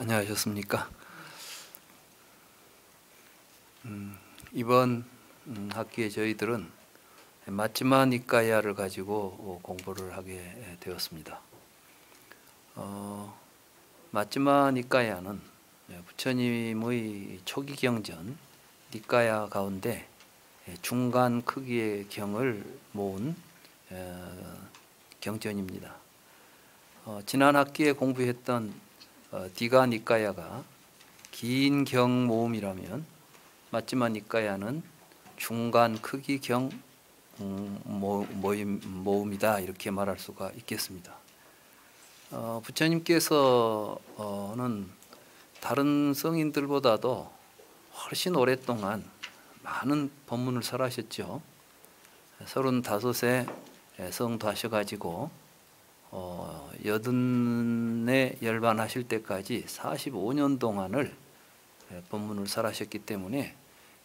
안녕하셨습니까? 이번 학기에 저희들은 마찌마 니까야를 가지고 공부를 하게 되었습니다. 마찌마 니까야는 부처님의 초기 경전 니까야 가운데 중간 크기의 경을 모은 경전입니다. 지난 학기에 공부했던 디가 니까야가 긴 경 모음이라면 마찌마 니까야는 중간 크기 경 모음이다, 이렇게 말할 수가 있겠습니다. 부처님께서는 다른 성인들보다도 훨씬 오랫동안 많은 법문을 설하셨죠. 35세 성도하셔가지고 여든에 열반하실 때까지 45년 동안을 법문을 설하셨기 때문에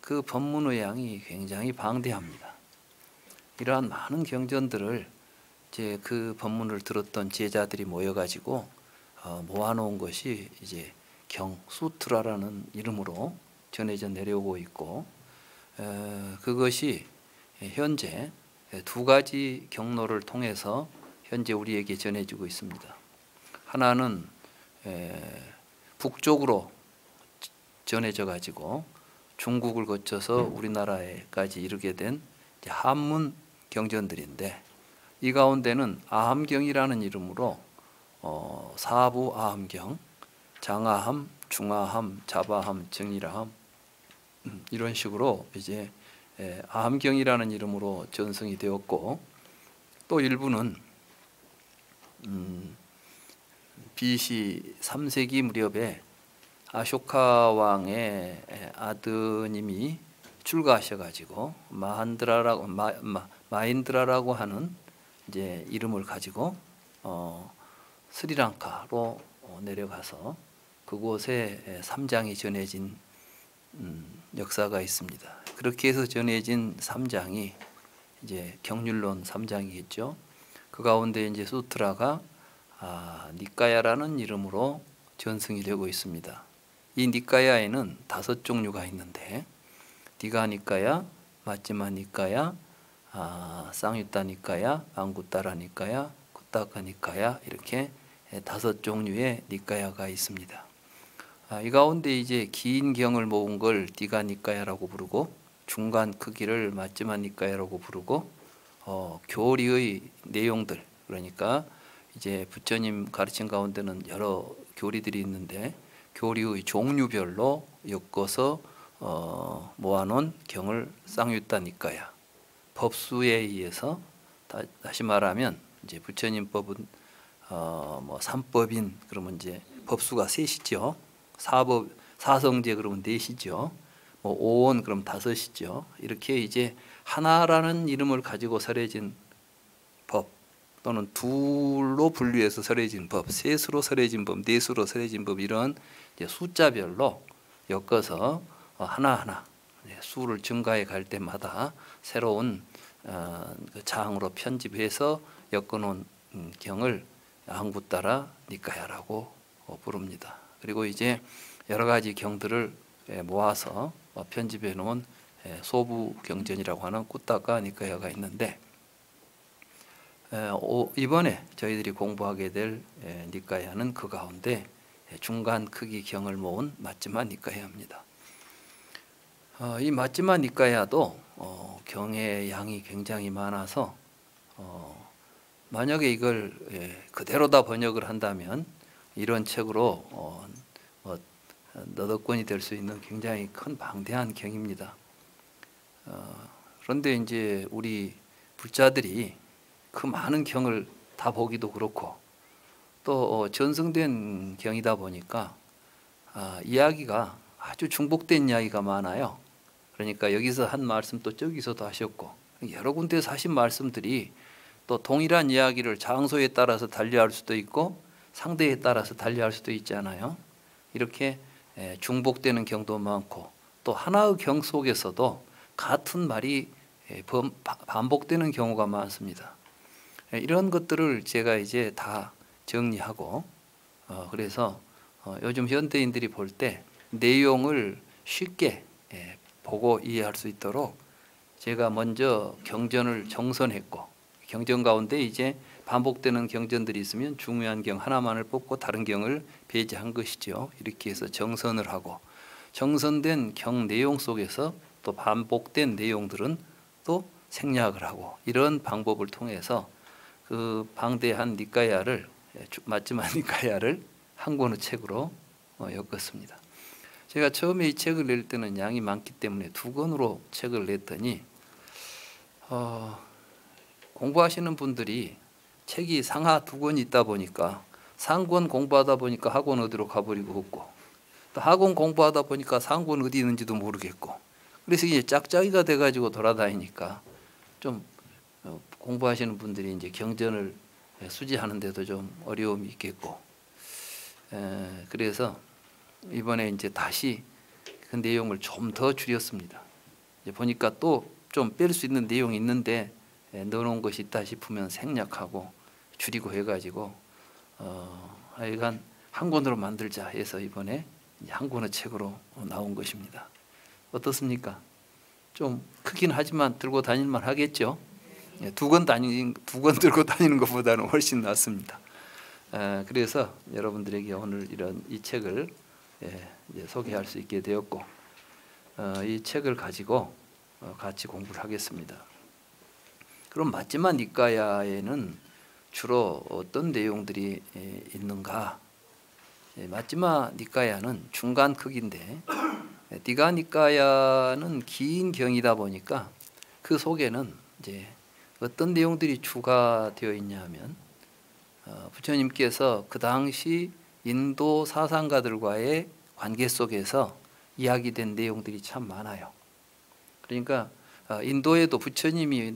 그 법문의 양이 굉장히 방대합니다. 이러한 많은 경전들을 이제 그 법문을 들었던 제자들이 모여가지고 모아놓은 것이 이제 경수트라라는 이름으로 전해져 내려오고 있고, 그것이 현재 두 가지 경로를 통해서 현재 우리에게 전해지고 있습니다. 하나는 북쪽으로 전해져 가지고 중국을 거쳐서 우리나라에까지 이르게 된 한문 경전들인데, 이 가운데는 아함경이라는 이름으로 사부 아함경, 장아함, 중아함, 자바함, 정일아함, 이런 식으로 이제 아함경이라는 이름으로 전승이 되었고, 또 일부는 BC 3세기 무렵에 아쇼카 왕의 아드님이 출가하셔가지고 마힌드라라고 하는 이제 이름을 가지고 스리랑카로 내려가서 그곳에 삼장이 전해진 역사가 있습니다. 그렇게 해서 전해진 삼장이 이제 경률론 삼장이겠죠. 그 가운데 이제 수트라가 니까야라는 이름으로 전승이 되고 있습니다. 이 니까야에는 5종류가 있는데, 디가 니까야, 마찌마 니까야, 쌍유타 니까야, 앙구따라 니까야, 쿠타카 니까야, 이렇게 5종류의 니까야가 있습니다. 이 가운데 이제 긴 경을 모은 걸 디가 니까야라고 부르고, 중간 크기를 마찌마 니까야라고 부르고, 교리의 내용들, 그러니까 이제 부처님 가르친 가운데는 여러 교리들이 있는데 교리의 종류별로 엮어서 모아놓은 경을 쌍유타 니까야, 법수에 의해서, 다시 말하면 이제 부처님 법은 뭐 삼법인 그러면 이제 법수가 셋이죠. 사성제 그러면 넷이죠. 뭐 오원 그럼 5이죠. 이렇게 이제 하나라는 이름을 가지고 설해진 법, 또는 둘로 분류해서 설해진 법, 셋으로 설해진 법, 넷으로 설해진 법, 이런 이제 숫자별로 엮어서 하나하나 수를 증가해 갈 때마다 새로운 장으로 편집해서 엮어놓은 경을 앙구따라 니까야라고 부릅니다. 그리고 이제 여러 가지 경들을 모아서 편집해 놓은 소부 경전이라고 하는 꾸타카 니까야가 있는데, 이번에 저희들이 공부하게 될 니까야는 그 가운데 중간 크기 경을 모은 마찌마 니까야입니다. 이 마찌마 니까야도 경의 양이 굉장히 많아서 만약에 이걸 그대로 다 번역을 한다면 이런 책으로 너덟 권이 될 수 있는 굉장히 큰 방대한 경입니다. 그런데 이제 우리 불자들이 그 많은 경을 다 보기도 그렇고, 또 전승된 경이다 보니까 이야기가 아주 중복된 이야기가 많아요. 그러니까 여기서 한 말씀 또 저기서도 하셨고, 여러 군데서 하신 말씀들이 또 동일한 이야기를 장소에 따라서 달리할 수도 있고 상대에 따라서 달리할 수도 있잖아요. 이렇게 중복되는 경도 많고, 또 하나의 경 속에서도 같은 말이 반복되는 경우가 많습니다. 이런 것들을 제가 이제 다 정리하고 그래서 요즘 현대인들이 볼 때 내용을 쉽게 보고 이해할 수 있도록 제가 먼저 경전을 정선했고, 경전 가운데 이제 반복되는 경전들이 있으면 중요한 경 하나만을 뽑고 다른 경을 배제한 것이죠. 이렇게 해서 정선을 하고, 정선된 경 내용 속에서 또 반복된 내용들은 또 생략을 하고, 이런 방법을 통해서 그 방대한 니까야를, 맞지만 니까야를 한 권의 책으로 엮었습니다. 제가 처음에 이 책을 낼 때는 양이 많기 때문에 2권으로 책을 냈더니 공부하시는 분들이 책이 상하 2권이 있다 보니까 상권 공부하다 보니까 하권 어디로 가버리고 없고, 또 하권 공부하다 보니까 상권 어디 있는지도 모르겠고, 그래서 이제 짝짝이가 돼가지고 돌아다니니까 좀 공부하시는 분들이 이제 경전을 수지하는데도 좀 어려움이 있겠고, 그래서 이번에 이제 다시 그 내용을 좀 더 줄였습니다. 이제 보니까 또 좀 뺄 수 있는 내용이 있는데 넣어놓은 것이 있다 싶으면 생략하고 줄이고 해가지고 하여간 한 권으로 만들자 해서 이번에 한 권의 책으로 나온 것입니다. 어떻습니까? 좀 크긴 하지만 들고 다닐만 하겠죠. 2권 들고 다니는 것보다는 훨씬 낫습니다. 그래서 여러분들에게 오늘 이 책을 이제 소개할 수 있게 되었고, 이 책을 가지고 같이 공부를 하겠습니다. 그럼 맞지만 니까야에는 주로 어떤 내용들이 있는가? 맞지마 니까야는 중간 크기인데, 디가 니까야는 긴 경이다 보니까 그 속에는 이제 어떤 내용들이 추가되어 있냐면, 부처님께서 그 당시 인도 사상가들과의 관계 속에서 이야기된 내용들이 참 많아요. 그러니까 인도에도 부처님이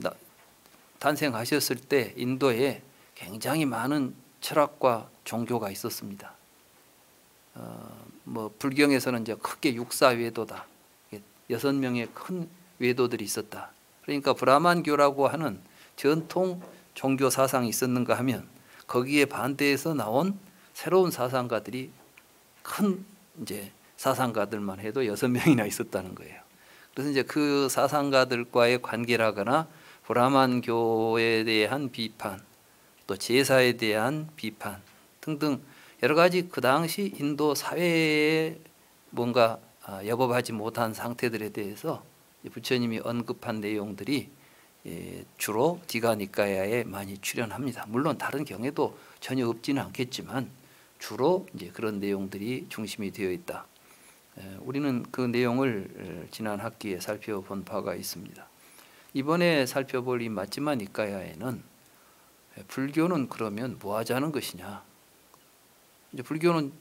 탄생하셨을 때 인도에 굉장히 많은 철학과 종교가 있었습니다. 뭐 불경에서는 이제 크게 육사외도다, 6명의 큰 외도들이 있었다. 그러니까 브라만교라고 하는 전통 종교 사상이 있었는가 하면 거기에 반대해서 나온 새로운 사상가들이, 큰 이제 사상가들만 해도 6명이나 있었다는 거예요. 그래서 이제 그 사상가들과의 관계라거나 브라만교에 대한 비판, 또 제사에 대한 비판 등등 여러 가지 그 당시 인도 사회에 뭔가 여법하지 못한 상태들에 대해서 부처님이 언급한 내용들이 주로 디가 니까야에 많이 출연합니다. 물론 다른 경에도 전혀 없지는 않겠지만 주로 이제 그런 내용들이 중심이 되어 있다. 우리는 그 내용을 지난 학기에 살펴본 바가 있습니다. 이번에 살펴볼 이 맞지마 니까야에는 불교는 그러면 뭐 하자는 것이냐? 이제 불교는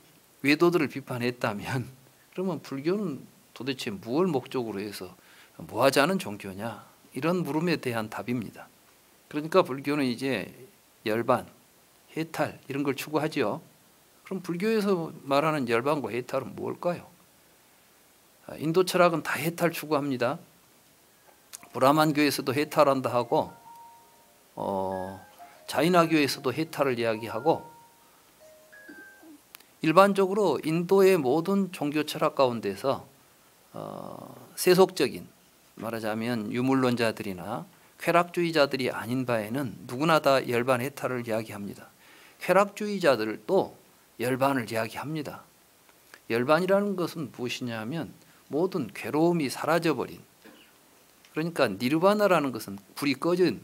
외도들을 비판했다면 그러면 불교는 도대체 무엇을 목적으로 해서 뭐 하자는 종교냐? 이런 물음에 대한 답입니다. 그러니까 불교는 이제 열반, 해탈 이런 걸 추구하죠. 그럼 불교에서 말하는 열반과 해탈은 뭘까요? 인도 철학은 다 해탈 추구합니다. 브라만교에서도 해탈한다 하고, 자이나교에서도 해탈을 이야기하고, 일반적으로 인도의 모든 종교 철학 가운데서 세속적인, 말하자면 유물론자들이나 쾌락주의자들이 아닌 바에는 누구나 다 열반 해탈을 이야기합니다. 쾌락주의자들도 열반을 이야기합니다. 열반이라는 것은 무엇이냐면 모든 괴로움이 사라져버린, 그러니까 니르바나라는 것은 불이 꺼진,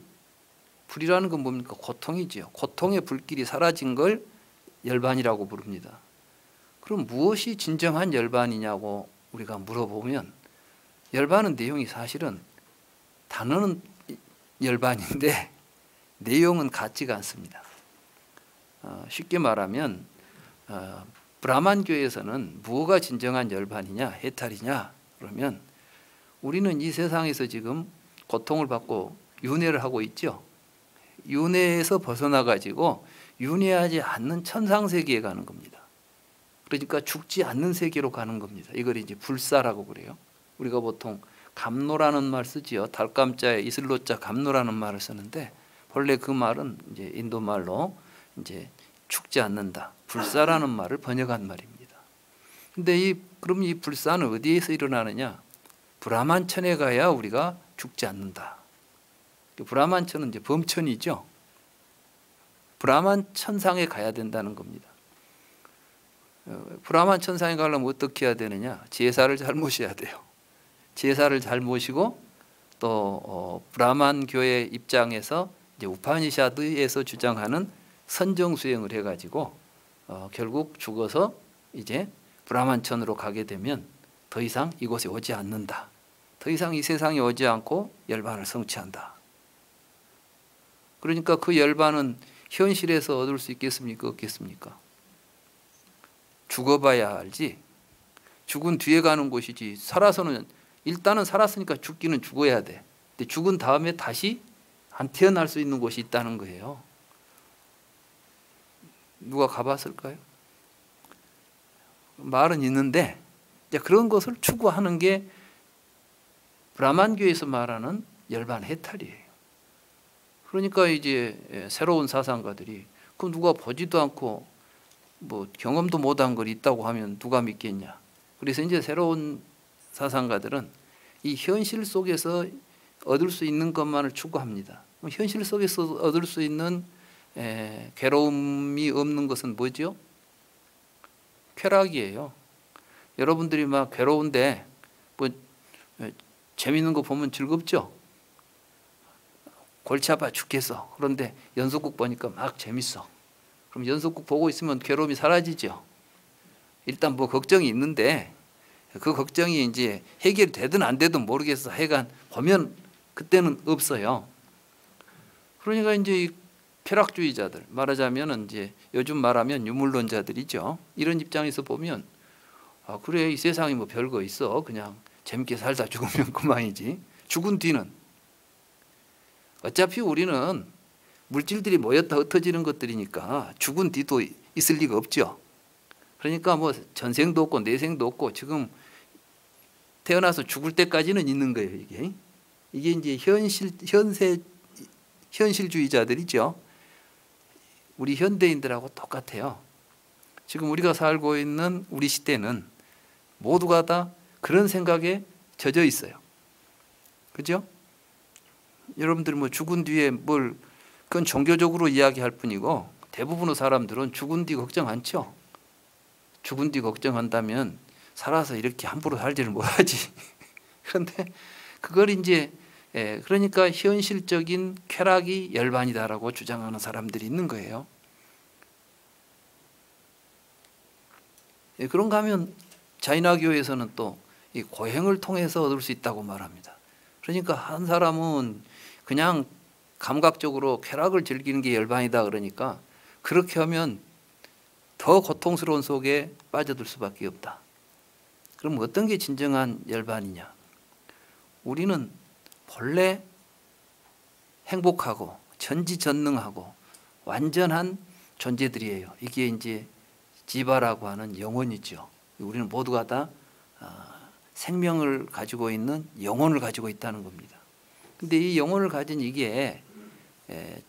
불이라는 건 뭡니까? 고통이지요. 고통의 불길이 사라진 걸 열반이라고 부릅니다. 그럼 무엇이 진정한 열반이냐고 우리가 물어보면, 열반은 내용이 사실은 단어는 열반인데 내용은 같지가 않습니다. 쉽게 말하면 브라만교에서는 무엇가 진정한 열반이냐 해탈이냐 그러면, 우리는 이 세상에서 지금 고통을 받고 윤회를 하고 있죠. 윤회에서 벗어나 가지고 윤회하지 않는 천상세계에 가는 겁니다. 그러니까 죽지 않는 세계로 가는 겁니다. 이걸 이제 불사라고 그래요. 우리가 보통 감노라는 말 쓰지요. 달감자에 이슬로자 감노라는 말을 쓰는데, 본래 그 말은 이제 인도 말로 이제 죽지 않는다, 불사라는 말을 번역한 말입니다. 근데 그럼 이 불사는 어디에서 일어나느냐? 브라만천에 가야 우리가 죽지 않는다. 브라만천은 이제 범천이죠. 브라만천상에 가야 된다는 겁니다. 브라만천상에 가려면 어떻게 해야 되느냐? 제사를 잘 모셔야 돼요. 제사를 잘 모시고 또 브라만교의 입장에서 이제 우파니샤드에서 주장하는 선정수행을 해가지고 결국 죽어서 이제 브라만천으로 가게 되면 더 이상 이곳에 오지 않는다. 더 이상 이 세상에 오지 않고 열반을 성취한다. 그러니까 그 열반은 현실에서 얻을 수 있겠습니까? 없겠습니까? 죽어봐야 알지. 죽은 뒤에 가는 곳이지. 살아서는 일단은 살았으니까 죽기는 죽어야 돼. 근데 죽은 다음에 다시 안 태어날 수 있는 곳이 있다는 거예요. 누가 가봤을까요? 말은 있는데 그런 것을 추구하는 게 브라만교에서 말하는 열반 해탈이에요. 그러니까 이제 새로운 사상가들이 그럼 누가 보지도 않고 뭐 경험도 못한 걸 있다고 하면 누가 믿겠냐. 그래서 이제 새로운 사상가들은 이 현실 속에서 얻을 수 있는 것만을 추구합니다. 현실 속에서 얻을 수 있는 괴로움이 없는 것은 뭐죠? 쾌락이에요. 여러분들이 막 괴로운데 뭐 재밌는 거 보면 즐겁죠? 골치 아파 죽겠어. 그런데 연속극 보니까 막 재밌어. 그럼 연속극 보고 있으면 괴로움이 사라지죠. 일단 뭐 걱정이 있는데 그 걱정이 이제 해결되든 안 되든 모르겠어. 하여간 보면 그때는 없어요. 그러니까 이제 이 쾌락주의자들 말하자면 이제 요즘 말하면 유물론자들이죠. 이런 입장에서 보면 그래 이 세상에 뭐 별거 있어. 그냥 재밌게 살다 죽으면 그만이지. 죽은 뒤는 어차피 우리는 물질들이 모였다 흩어지는 것들이니까 죽은 뒤도 있을 리가 없죠. 그러니까 뭐 전생도 없고 내생도 없고 지금 태어나서 죽을 때까지는 있는 거예요. 이게 이제 현실주의자들이죠. 우리 현대인들하고 똑같아요. 지금 우리가 살고 있는 우리 시대는 모두가 다 그런 생각에 젖어 있어요. 그죠? 여러분들이 뭐 죽은 뒤에 그건 종교적으로 이야기할 뿐이고 대부분의 사람들은 죽은 뒤 걱정 않죠. 죽은 뒤 걱정한다면 살아서 이렇게 함부로 살지를 못하지. 그런데 그걸 이제 그러니까 현실적인 쾌락이 열반이다라고 주장하는 사람들이 있는 거예요. 그런가 하면 자이나교에서는 또 이 고행을 통해서 얻을 수 있다고 말합니다. 그러니까 한 사람은 그냥 감각적으로 쾌락을 즐기는 게 열반이다 그러니까 그렇게 하면 더 고통스러운 속에 빠져들 수밖에 없다. 그럼 어떤 게 진정한 열반이냐? 우리는 본래 행복하고 전지전능하고 완전한 존재들이에요. 이게 이제 지바라고 하는 영혼이죠. 우리는 모두가 다 생명을 가지고 있는 영혼을 가지고 있다는 겁니다. 근데 이 영혼을 가진 이게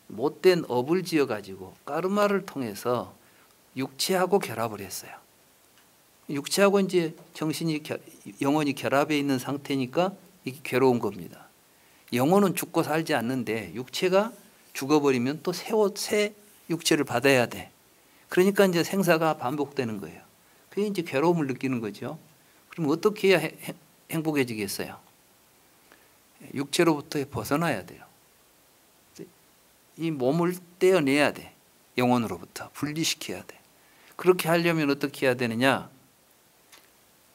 못된 업을 지어 가지고 까르마를 통해서 육체하고 결합을 했어요. 육체하고 이제 영혼이 결합해 있는 상태니까 이게 괴로운 겁니다. 영혼은 죽고 살지 않는데 육체가 죽어버리면 또 새 육체를 받아야 돼. 그러니까 이제 생사가 반복되는 거예요. 그게 이제 괴로움을 느끼는 거죠. 그럼 어떻게 해야 행복해지겠어요? 육체로부터 벗어나야 돼요. 이 몸을 떼어내야 돼. 영혼으로부터 분리시켜야 돼. 그렇게 하려면 어떻게 해야 되느냐?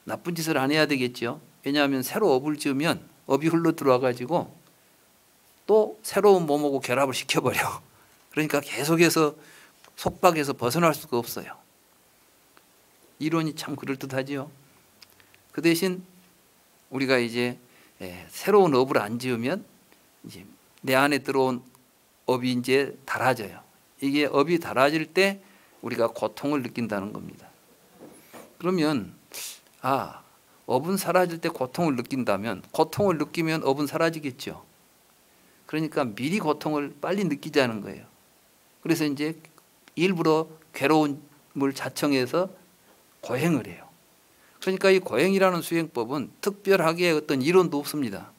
나쁜 짓을 안 해야 되겠죠. 왜냐하면 새로 업을 지으면 업이 흘러 들어와 가지고 또 새로운 몸하고 결합을 시켜버려. 그러니까 계속해서 속박에서 벗어날 수가 없어요. 이론이 참 그럴듯하지요. 그 대신 우리가 이제 새로운 업을 안 지으면 이제 내 안에 들어온 업이 이제 닳아져요. 이게 업이 닳아질 때 우리가 고통을 느낀다는 겁니다. 그러면 업은 사라질 때 고통을 느낀다면 고통을 느끼면 업은 사라지겠죠. 그러니까 미리 고통을 빨리 느끼자는 거예요. 그래서 이제 일부러 괴로움을 자청해서 고행을 해요. 그러니까 이 고행이라는 수행법은 특별하게 어떤 이론도 없습니다.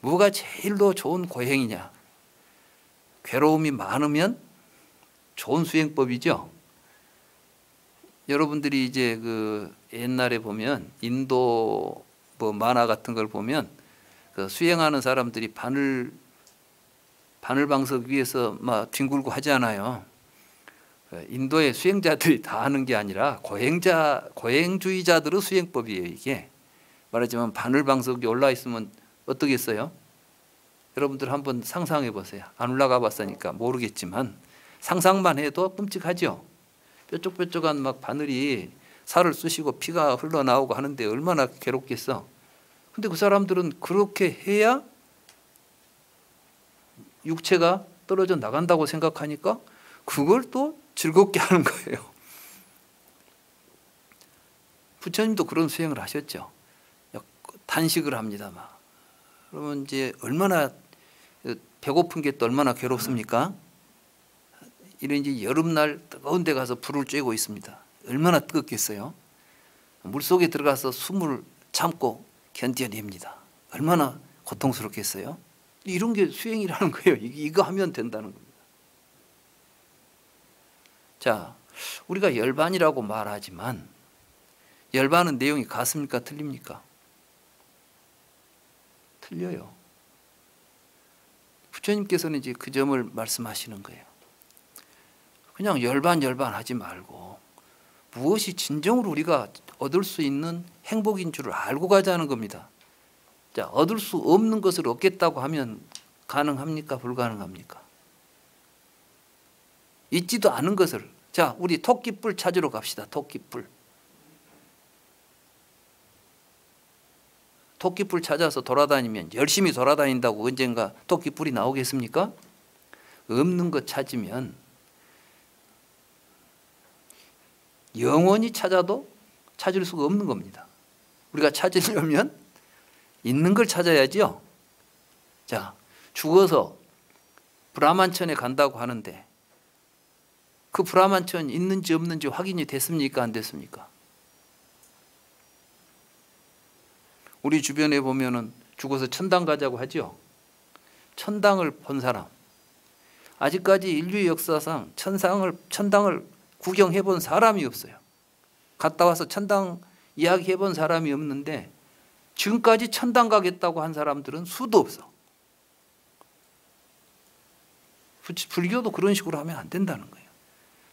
뭐가 제일 더 좋은 고행이냐? 괴로움이 많으면 좋은 수행법이죠. 여러분들이 이제 그 옛날에 보면 인도 뭐 만화 같은 걸 보면 그 수행하는 사람들이 바늘방석 위에서 막 뒹굴고 하잖아요. 인도의 수행자들이 다 하는 게 아니라 고행주의자들의 수행법이에요. 이게 말하자면 바늘방석 위에 올라 있으면 어떻겠어요? 여러분들 한번 상상해 보세요. 안 올라가 봤으니까 모르겠지만 상상만 해도 끔찍하죠. 뾰족뾰족한 막 바늘이 살을 쑤시고 피가 흘러나오고 하는데 얼마나 괴롭겠어. 근데 그 사람들은 그렇게 해야 육체가 떨어져 나간다고 생각하니까 그걸 또 즐겁게 하는 거예요. 부처님도 그런 수행을 하셨죠. 단식을 합니다. 막. 그러면 이제 얼마나 배고픈 게 또 얼마나 괴롭습니까? 이런 이제 여름날 뜨거운 데 가서 불을 쬐고 있습니다. 얼마나 뜨겁겠어요? 물속에 들어가서 숨을 참고 견뎌냅니다. 얼마나 고통스럽겠어요? 이런 게 수행이라는 거예요. 이거 하면 된다는 겁니다. 자, 우리가 열반이라고 말하지만 열반은 내용이 같습니까? 틀립니까? 틀려요. 부처님께서는 이제 그 점을 말씀하시는 거예요. 그냥 열반 하지 말고 무엇이 진정으로 우리가 얻을 수 있는 행복인 줄을 알고 가자는 겁니다. 자, 얻을 수 없는 것을 얻겠다고 하면 가능합니까? 불가능합니까? 있지도 않은 것을. 자, 우리 토끼뿔 찾으러 갑시다. 토끼뿔 찾아서 돌아다니면 열심히 돌아다닌다고 언젠가 토끼뿔이 나오겠습니까? 없는 것 찾으면 영원히 찾아도 찾을 수가 없는 겁니다. 우리가 찾으려면 있는 걸 찾아야죠. 자, 죽어서 브라만천에 간다고 하는데 그 브라만천 있는지 없는지 확인이 됐습니까? 안 됐습니까? 우리 주변에 보면은 죽어서 천당 가자고 하죠. 천당을 본 사람, 아직까지 인류의 역사상 천당을 구경해 본 사람이 없어요. 갔다 와서 천당 이야기해 본 사람이 없는데 지금까지 천당 가겠다고 한 사람들은 수도 없어. 불교도 그런 식으로 하면 안 된다는 거예요.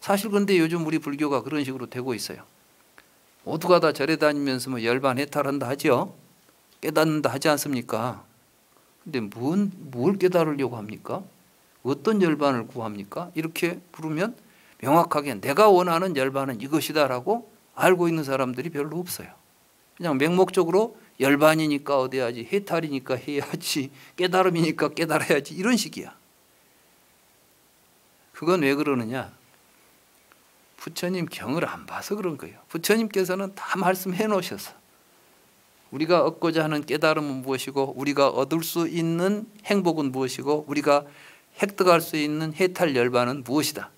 사실 그런데 요즘 우리 불교가 그런 식으로 되고 있어요. 모두가 다 절에 다니면서 뭐 열반 해탈한다 하죠. 깨닫는다 하지 않습니까? 근데 뭘 깨달으려고 합니까? 어떤 열반을 구합니까? 이렇게 부르면 명확하게 내가 원하는 열반은 이것이다라고 알고 있는 사람들이 별로 없어요. 그냥 맹목적으로 열반이니까 얻어야지, 해탈이니까 해야지, 깨달음이니까 깨달아야지 이런 식이야. 그건 왜 그러느냐? 부처님 경을 안 봐서 그런 거예요. 부처님께서는 다 말씀해 놓으셔서 우리가 얻고자 하는 깨달음은 무엇이고 우리가 얻을 수 있는 행복은 무엇이고 우리가 획득할 수 있는 해탈 열반은 무엇이다.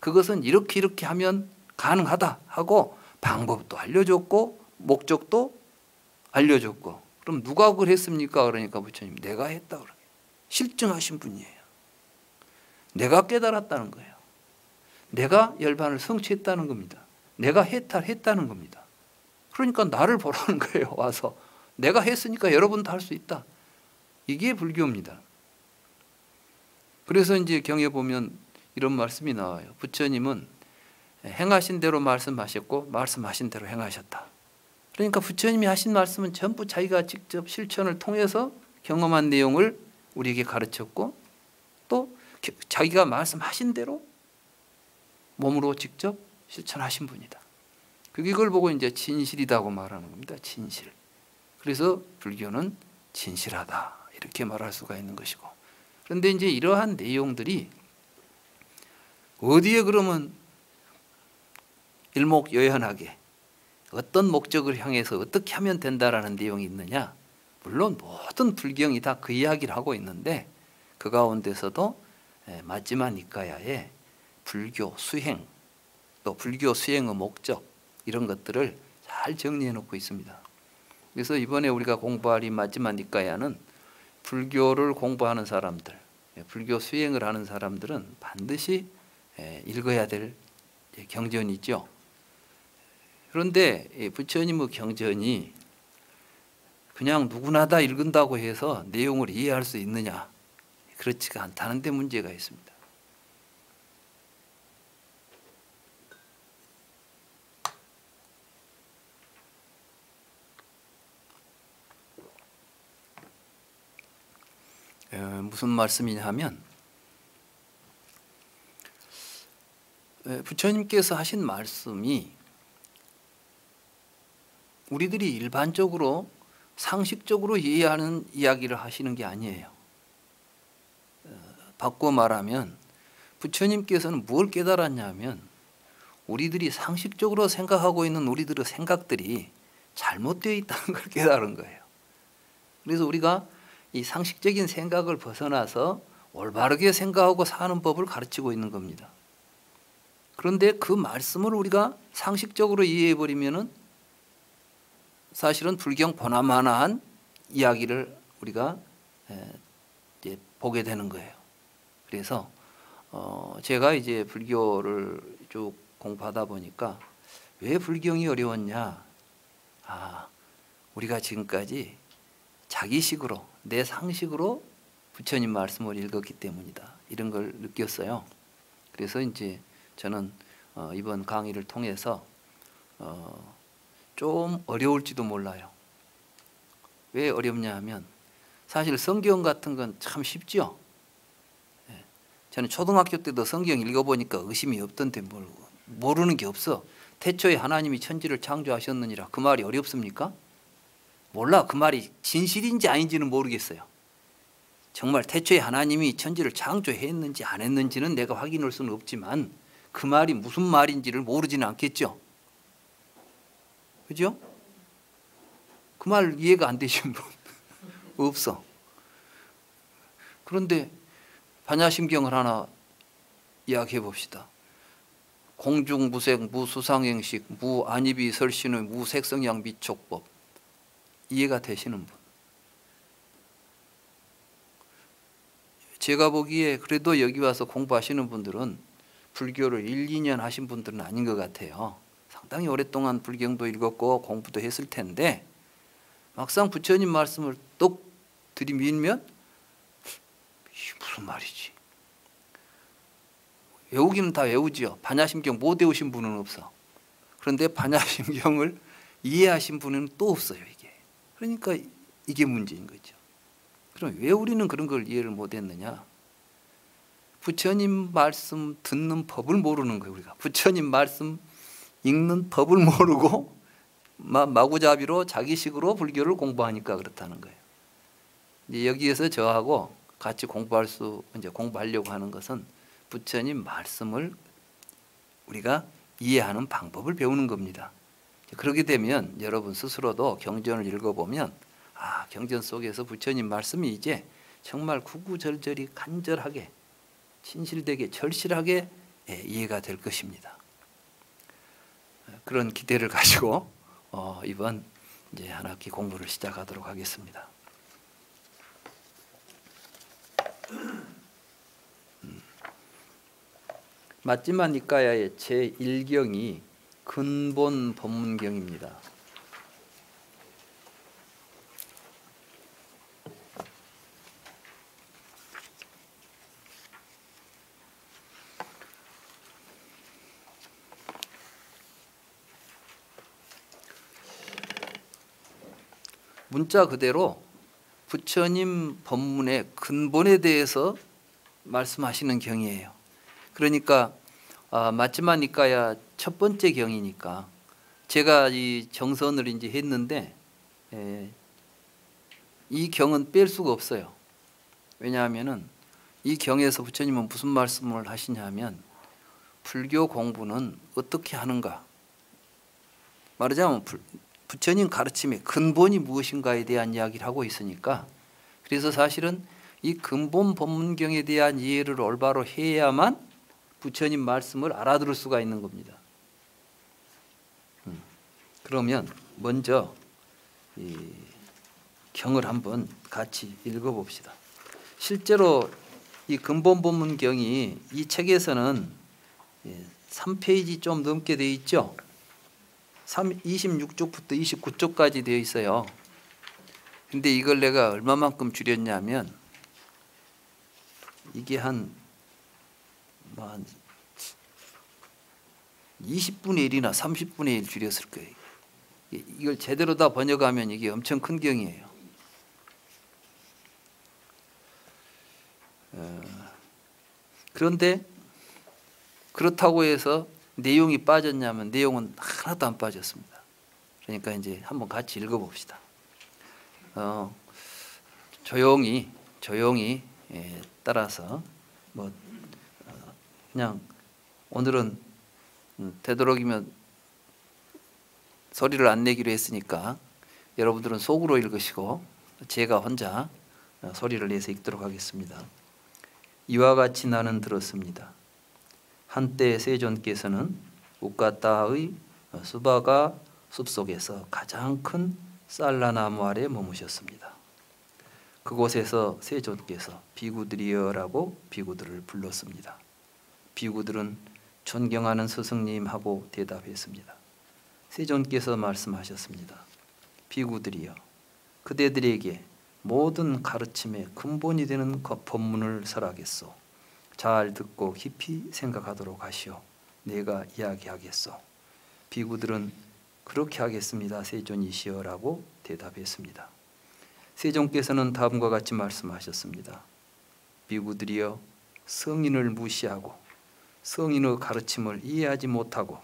그것은 이렇게 하면 가능하다 하고 방법도 알려줬고 목적도 알려줬고 그럼 누가 그걸 했습니까? 그러니까 부처님 내가 했다 그래요. 실증하신 분이에요. 내가 깨달았다는 거예요. 내가 열반을 성취했다는 겁니다. 내가 해탈했다는 겁니다. 그러니까 나를 보라는 거예요. 와서 내가 했으니까 여러분도 할 수 있다. 이게 불교입니다. 그래서 이제 경에 보면 이런 말씀이 나와요. 부처님은 행하신 대로 말씀하셨고 말씀하신 대로 행하셨다. 그러니까 부처님이 하신 말씀은 전부 자기가 직접 실천을 통해서 경험한 내용을 우리에게 가르쳤고 또 자기가 말씀하신 대로 몸으로 직접 실천하신 분이다. 이걸 보고 이제 진실이라고 말하는 겁니다. 진실. 그래서 불교는 진실하다 이렇게 말할 수가 있는 것이고. 그런데 이제 이러한 내용들이 어디에 그러면 일목요연하게 어떤 목적을 향해서 어떻게 하면 된다라는 내용이 있느냐? 물론 모든 불경이 다 그 이야기를 하고 있는데 그 가운데서도 마지막 니까야의 불교 수행 또 불교 수행의 목적 이런 것들을 잘 정리해 놓고 있습니다. 그래서 이번에 우리가 공부할 이 마지막 니까야는 불교를 공부하는 사람들, 불교 수행을 하는 사람들은 반드시 읽어야 될 경전이죠. 그런데 부처님의 경전이 그냥 누구나 다 읽는다고 해서 내용을 이해할 수 있느냐? 그렇지가 않다는 데 문제가 있습니다. 무슨 말씀이냐 하면 부처님께서 하신 말씀이 우리들이 일반적으로 상식적으로 이해하는 이야기를 하시는 게 아니에요. 바꿔 말하면 부처님께서는 뭘 깨달았냐면 우리들이 상식적으로 생각하고 있는 우리들의 생각들이 잘못되어 있다는 걸 깨달은 거예요. 그래서 우리가 이 상식적인 생각을 벗어나서 올바르게 생각하고 사는 법을 가르치고 있는 겁니다. 그런데 그 말씀을 우리가 상식적으로 이해해버리면은 사실은 불경 보나마나한 이야기를 우리가 이제 보게 되는 거예요. 그래서 제가 이제 불교를 쭉 공부하다 보니까 왜 불경이 어려웠냐? 우리가 지금까지 자기식으로 내 상식으로 부처님 말씀을 읽었기 때문이다. 이런 걸 느꼈어요. 그래서 이제 저는 이번 강의를 통해서 좀 어려울지도 몰라요. 왜 어렵냐 하면 사실 성경 같은 건 참 쉽죠. 저는 초등학교 때도 성경 읽어보니까 의심이 없던데 모르는 게 없어. 태초에 하나님이 천지를 창조하셨느니라. 그 말이 어렵습니까? 몰라. 그 말이 진실인지 아닌지는 모르겠어요. 정말 태초에 하나님이 천지를 창조했는지 안 했는지는 내가 확인할 수는 없지만 그 말이 무슨 말인지를 모르지는 않겠죠. 그죠? 그 말 이해가 안 되신 분 없어. 그런데 반야심경을 하나 이야기해 봅시다. 공중무색 무수상행식 무안입이 설신의 무색성양 미촉법 이해가 되시는 분? 제가 보기에 그래도 여기 와서 공부하시는 분들은 불교를 1, 2년 하신 분들은 아닌 것 같아요. 상당히 오랫동안 불경도 읽었고 공부도 했을 텐데 막상 부처님 말씀을 똑 들이밀면 이게 무슨 말이지? 외우기는 다 외우지요. 반야심경 못 외우신 분은 없어. 그런데 반야심경을 이해하신 분은 또 없어요. 이게. 그러니까 이게 문제인 거죠. 그럼 왜 우리는 그런 걸 이해를 못했느냐? 부처님 말씀 듣는 법을 모르는 거예요. 우리가 부처님 말씀 읽는 법을 모르고 마구잡이로 자기식으로 불교를 공부하니까 그렇다는 거예요. 이제 여기에서 저하고 같이 공부하려고 하는 것은 부처님 말씀을 우리가 이해하는 방법을 배우는 겁니다. 그렇게 되면 여러분 스스로도 경전을 읽어보면 경전 속에서 부처님 말씀이 이제 정말 구구절절히 간절하게 진실되게 절실하게 이해가 될 것입니다. 그런 기대를 가지고 이번 이제 한 학기 공부를 시작하도록 하겠습니다. 마지막 니까야의 제1경이 근본 법문경입니다. 문자 그대로 부처님 법문의 근본에 대해서 말씀하시는 경이에요. 그러니까 마지막 니까야 첫 번째 경이니까 제가 이 정선을 이제 했는데 이 경은 뺄 수가 없어요. 왜냐하면은 이 경에서 부처님은 무슨 말씀을 하시냐면 불교 공부는 어떻게 하는가? 말하자면 부처님 가르침의 근본이 무엇인가에 대한 이야기를 하고 있으니까 그래서 사실은 이 근본 법문경에 대한 이해를 올바로 해야만 부처님 말씀을 알아들을 수가 있는 겁니다. 그러면 먼저 이 경을 한번 같이 읽어봅시다. 실제로 이 근본법문경이 이 책에서는 3페이지 좀 넘게 되어 있죠. 26쪽부터 29쪽까지 되어 있어요. 근데 이걸 내가 얼마만큼 줄였냐면 이게 한 20분의 1이나 30분의 1 줄였을 거예요. 이걸 제대로 다 번역하면 이게 엄청 큰 경이에요. 그런데 그렇다고 해서 내용이 빠졌냐면 내용은 하나도 안 빠졌습니다. 그러니까 이제 한번 같이 읽어봅시다. 조용히 따라서 그냥 오늘은 되도록이면 소리를 안 내기로 했으니까 여러분들은 속으로 읽으시고 제가 혼자 소리를 내서 읽도록 하겠습니다. 이와 같이 나는 들었습니다. 한때 세존께서는 우까따의 수바가 숲속에서 가장 큰 쌀라나무 아래 머무셨습니다. 그곳에서 세존께서 비구들이여라고 비구들을 불렀습니다. 비구들은 존경하는 스승님하고 대답했습니다. 세존께서 말씀하셨습니다. 비구들이여, 그대들에게 모든 가르침의 근본이 되는 법문을 설하겠소. 잘 듣고 깊이 생각하도록 하시오. 내가 이야기하겠소. 비구들은 그렇게 하겠습니다. 세존이시여라고 대답했습니다. 세존께서는 다음과 같이 말씀하셨습니다. 비구들이여, 성인을 무시하고 성인의 가르침을 이해하지 못하고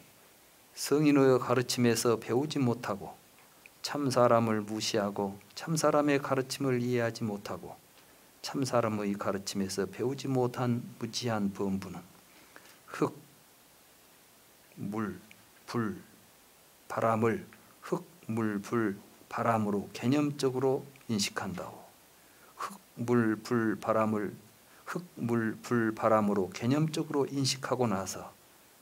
성인의 가르침에서 배우지 못하고 참사람을 무시하고 참사람의 가르침을 이해하지 못하고 참사람의 가르침에서 배우지 못한 무지한 범부는 흙, 물, 불, 바람을 흙, 물, 불, 바람으로 개념적으로 인식한다오. 흙, 물, 불, 바람을 흙, 물, 불, 바람으로 개념적으로 인식하고 나서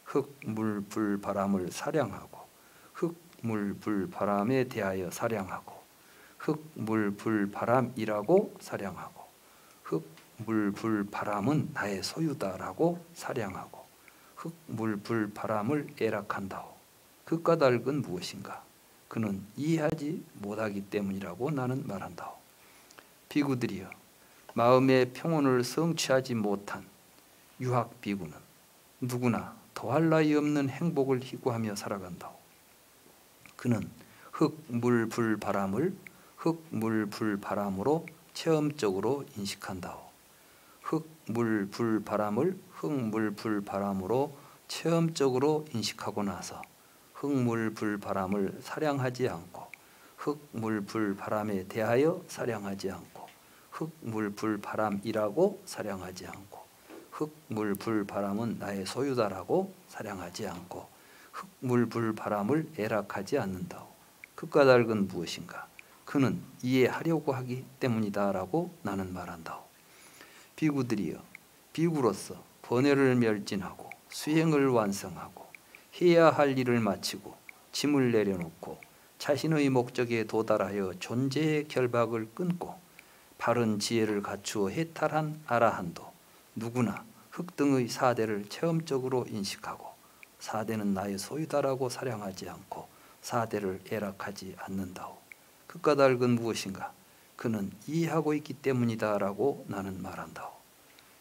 흙, 물, 불, 바람을 사량하고 흙, 물, 불, 바람에 대하여 사량하고 흙, 물, 불, 바람이라고 사량하고 흙, 물, 불, 바람은 나의 소유다라고 사량하고 흙, 물, 불, 바람을 애락한다오. 그 까닭은 무엇인가? 그는 이해하지 못하기 때문이라고 나는 말한다오. 비구들이여, 마음의 평온을 성취하지 못한 유학 비구는 누구나 더할 나위 없는 행복을 희구하며 살아간다오. 그는 흙, 물, 불, 바람을 흙, 물, 불, 바람으로 체험적으로 인식한다오. 흙, 물, 불, 바람을 흙, 물, 불, 바람으로 체험적으로 인식하고 나서 흙, 물, 불, 바람을 사량하지 않고 흙, 물, 불, 바람에 대하여 사량하지 않고 흙, 물, 불, 바람이라고 사량하지 않고 흙, 물, 불, 바람은 나의 소유다라고 사량하지 않고 흙, 물, 불, 바람을 애락하지 않는다오. 그 까닭은 무엇인가? 그는 이해하려고 하기 때문이다라고 나는 말한다오. 비구들이여, 비구로서 번뇌를 멸진하고 수행을 완성하고 해야 할 일을 마치고 짐을 내려놓고 자신의 목적에 도달하여 존재의 결박을 끊고 바른 지혜를 갖추어 해탈한 아라한도 누구나 흙 등의 사대를 체험적으로 인식하고 사대는 나의 소유다라고 사량하지 않고 사대를 애락하지 않는다오. 그 까닭은 무엇인가? 그는 이해하고 있기 때문이다라고 나는 말한다오.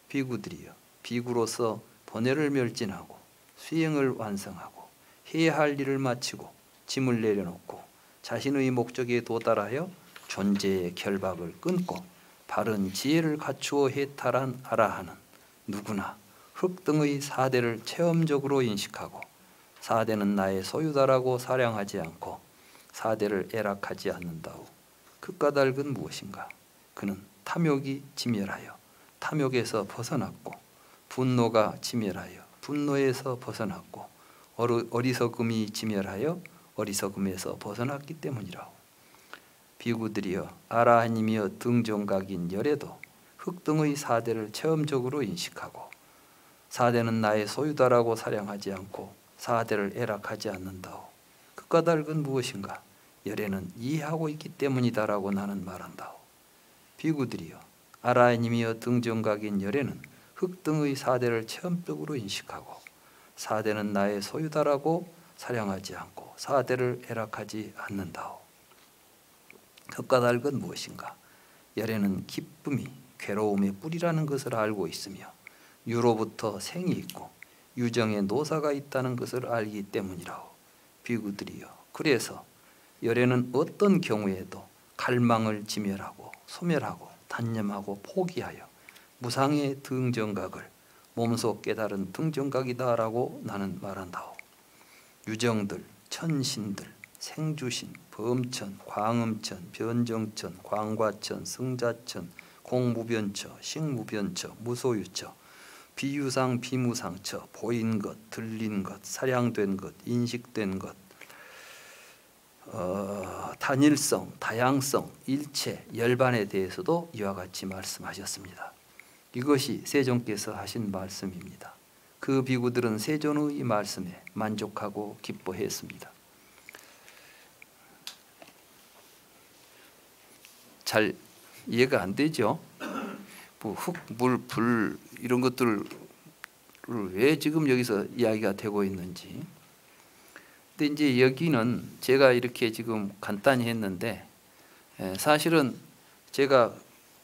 비구들이여, 비구로서 번뇌를 멸진하고 수행을 완성하고 해야 할 일을 마치고 짐을 내려놓고 자신의 목적에 도달하여 존재의 결박을 끊고 바른 지혜를 갖추어 해탈한 아라한은 누구나 흙 등의 사대를 체험적으로 인식하고 사대는 나의 소유다라고 사량하지 않고 사대를 애락하지 않는다오. 그 까닭은 무엇인가? 그는 탐욕이 지멸하여 탐욕에서 벗어났고 분노가 지멸하여 분노에서 벗어났고 어리석음이 지멸하여 어리석음에서 벗어났기 때문이라오. 비구들이여, 아라하님이여 등종각인 열에도 흙 등의 사대를 체험적으로 인식하고 사대는 나의 소유다라고 사량하지 않고 사대를 애락하지 않는다오. 그 까닭은 무엇인가? 열애는 이해하고 있기 때문이다라고 나는 말한다오. 비구들이여, 아라님이여 등정각인 열애는 흑등의 사대를 체험적으로 인식하고 사대는 나의 소유다라고 사량하지 않고 사대를 애락하지 않는다오. 그 까닭은 무엇인가? 열애는 기쁨이 괴로움의 뿌리라는 것을 알고 있으며 유로부터 생이 있고 유정의 노사가 있다는 것을 알기 때문이라오. 비구들이여, 그래서 열애는 어떤 경우에도 갈망을 지멸하고 소멸하고 단념하고 포기하여 무상의 등정각을 몸소 깨달은 등정각이다라고 나는 말한다오. 유정들, 천신들, 생주신, 범천, 광음천, 변정천, 광과천, 승자천, 공무변처, 식무변처, 무소유처, 비유상, 비무상처, 보인 것, 들린 것, 사량된 것, 인식된 것, 단일성, 다양성, 일체, 열반에 대해서도 이와 같이 말씀하셨습니다. 이것이 세존께서 하신 말씀입니다. 그 비구들은 세존의 이 말씀에 만족하고 기뻐했습니다. 잘 이해가 안 되죠? 뭐 흙, 물, 불 이런 것들을 왜 지금 여기서 이야기가 되고 있는지. 근데 이제 여기는 제가 이렇게 지금 간단히 했는데 사실은 제가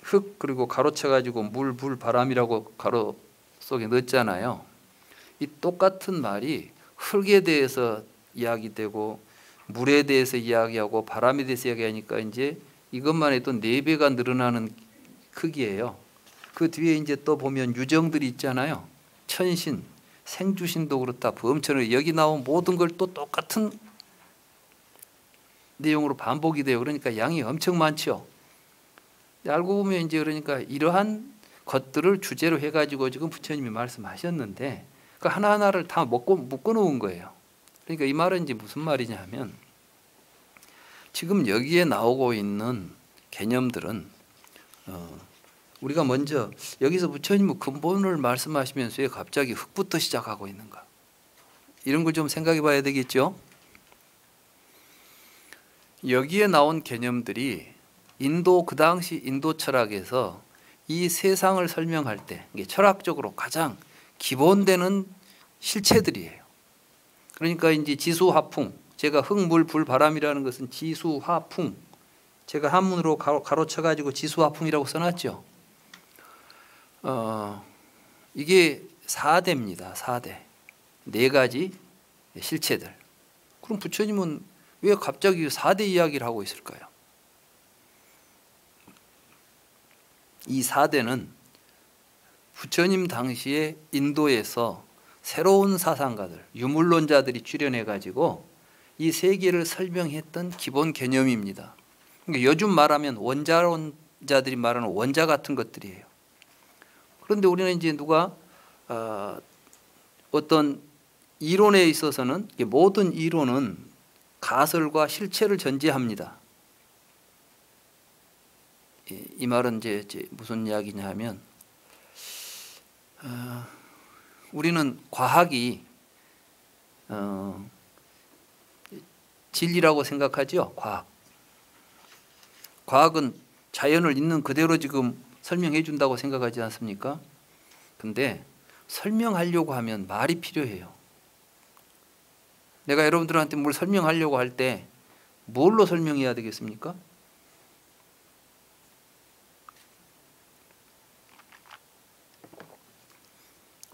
흙 그리고 가로쳐 가지고 물, 불, 바람이라고 가로 속에 넣었잖아요. 이 똑같은 말이 흙에 대해서 이야기되고 물에 대해서 이야기하고 바람에 대해서 이야기하니까 이제 이것만 해도 4배가 늘어나는 크기예요. 그 뒤에 이제 또 보면 유정들이 있잖아요. 천신, 생주신도 그렇다. 범천을 여기 나온 모든 걸 또 똑같은 내용으로 반복이 돼요. 그러니까 양이 엄청 많죠. 알고 보면 이제 그러니까 이러한 것들을 주제로 해가지고 지금 부처님이 말씀하셨는데 그 하나하나를 다 묶어놓은 거예요. 그러니까 이 말은 이제 무슨 말이냐면 지금 여기에 나오고 있는 개념들은 우리가 먼저 여기서 부처님은 근본을 말씀하시면서 왜 갑자기 흙부터 시작하고 있는가? 이런 걸 좀 생각해 봐야 되겠죠? 여기에 나온 개념들이 인도 그 당시 인도 철학에서 이 세상을 설명할 때 이게 철학적으로 가장 기본되는 실체들이에요. 그러니까 이제 지수화풍, 제가 흙물 불 바람이라는 것은 지수화풍, 제가 한문으로 가로쳐 가지고 지수화풍이라고 써놨죠. 이게 4대입니다. 4대. 4가지 실체들. 그럼 부처님은 왜 갑자기 4대 이야기를 하고 있을까요? 이 4대는 부처님 당시에 인도에서 새로운 사상가들, 유물론자들이 출연해 가지고 이 세계를 설명했던 기본 개념입니다. 그러니까 요즘 말하면 원자론자들이 말하는 원자 같은 것들이에요. 그런데 우리는 이제 누가 어떤 이론에 있어서는 모든 이론은 가설과 실체를 전제합니다. 이 말은 이제 무슨 이야기냐 하면 우리는 과학이 진리라고 생각하죠. 과학은 자연을 있는 그대로 지금 설명해 준다고 생각하지 않습니까? 근데 설명하려고 하면 말이 필요해요. 내가 여러분들한테 뭘 설명하려고 할 때 뭘로 설명해야 되겠습니까?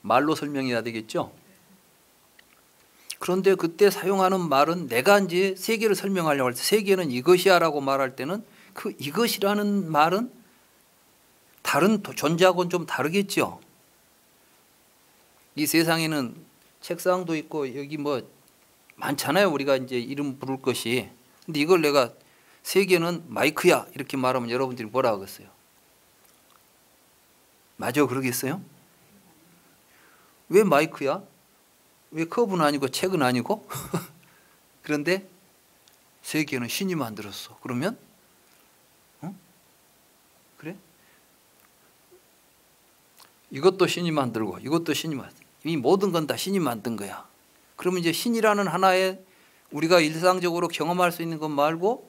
말로 설명해야 되겠죠? 그런데 그때 사용하는 말은 내가 이제 세계를 설명하려고 할 때 세계는 이것이야라고 말할 때는 그 이것이라는 말은 다른 존재하고는 좀 다르겠죠. 이 세상에는 책상도 있고 여기 뭐 많잖아요. 우리가 이제 이름 부를 것이. 근데 이걸 내가 세계는 마이크야 이렇게 말하면 여러분들이 뭐라 하겠어요? 맞아 그러겠어요? 왜 마이크야? 왜 컵은 아니고 책은 아니고? 그런데 세계는 신이 만들었어. 그러면 그래? 이것도 신이 만들고 이것도 신이 만들고 이 모든 건 다 신이 만든 거야. 그러면 이제 신이라는 하나의 우리가 일상적으로 경험할 수 있는 것 말고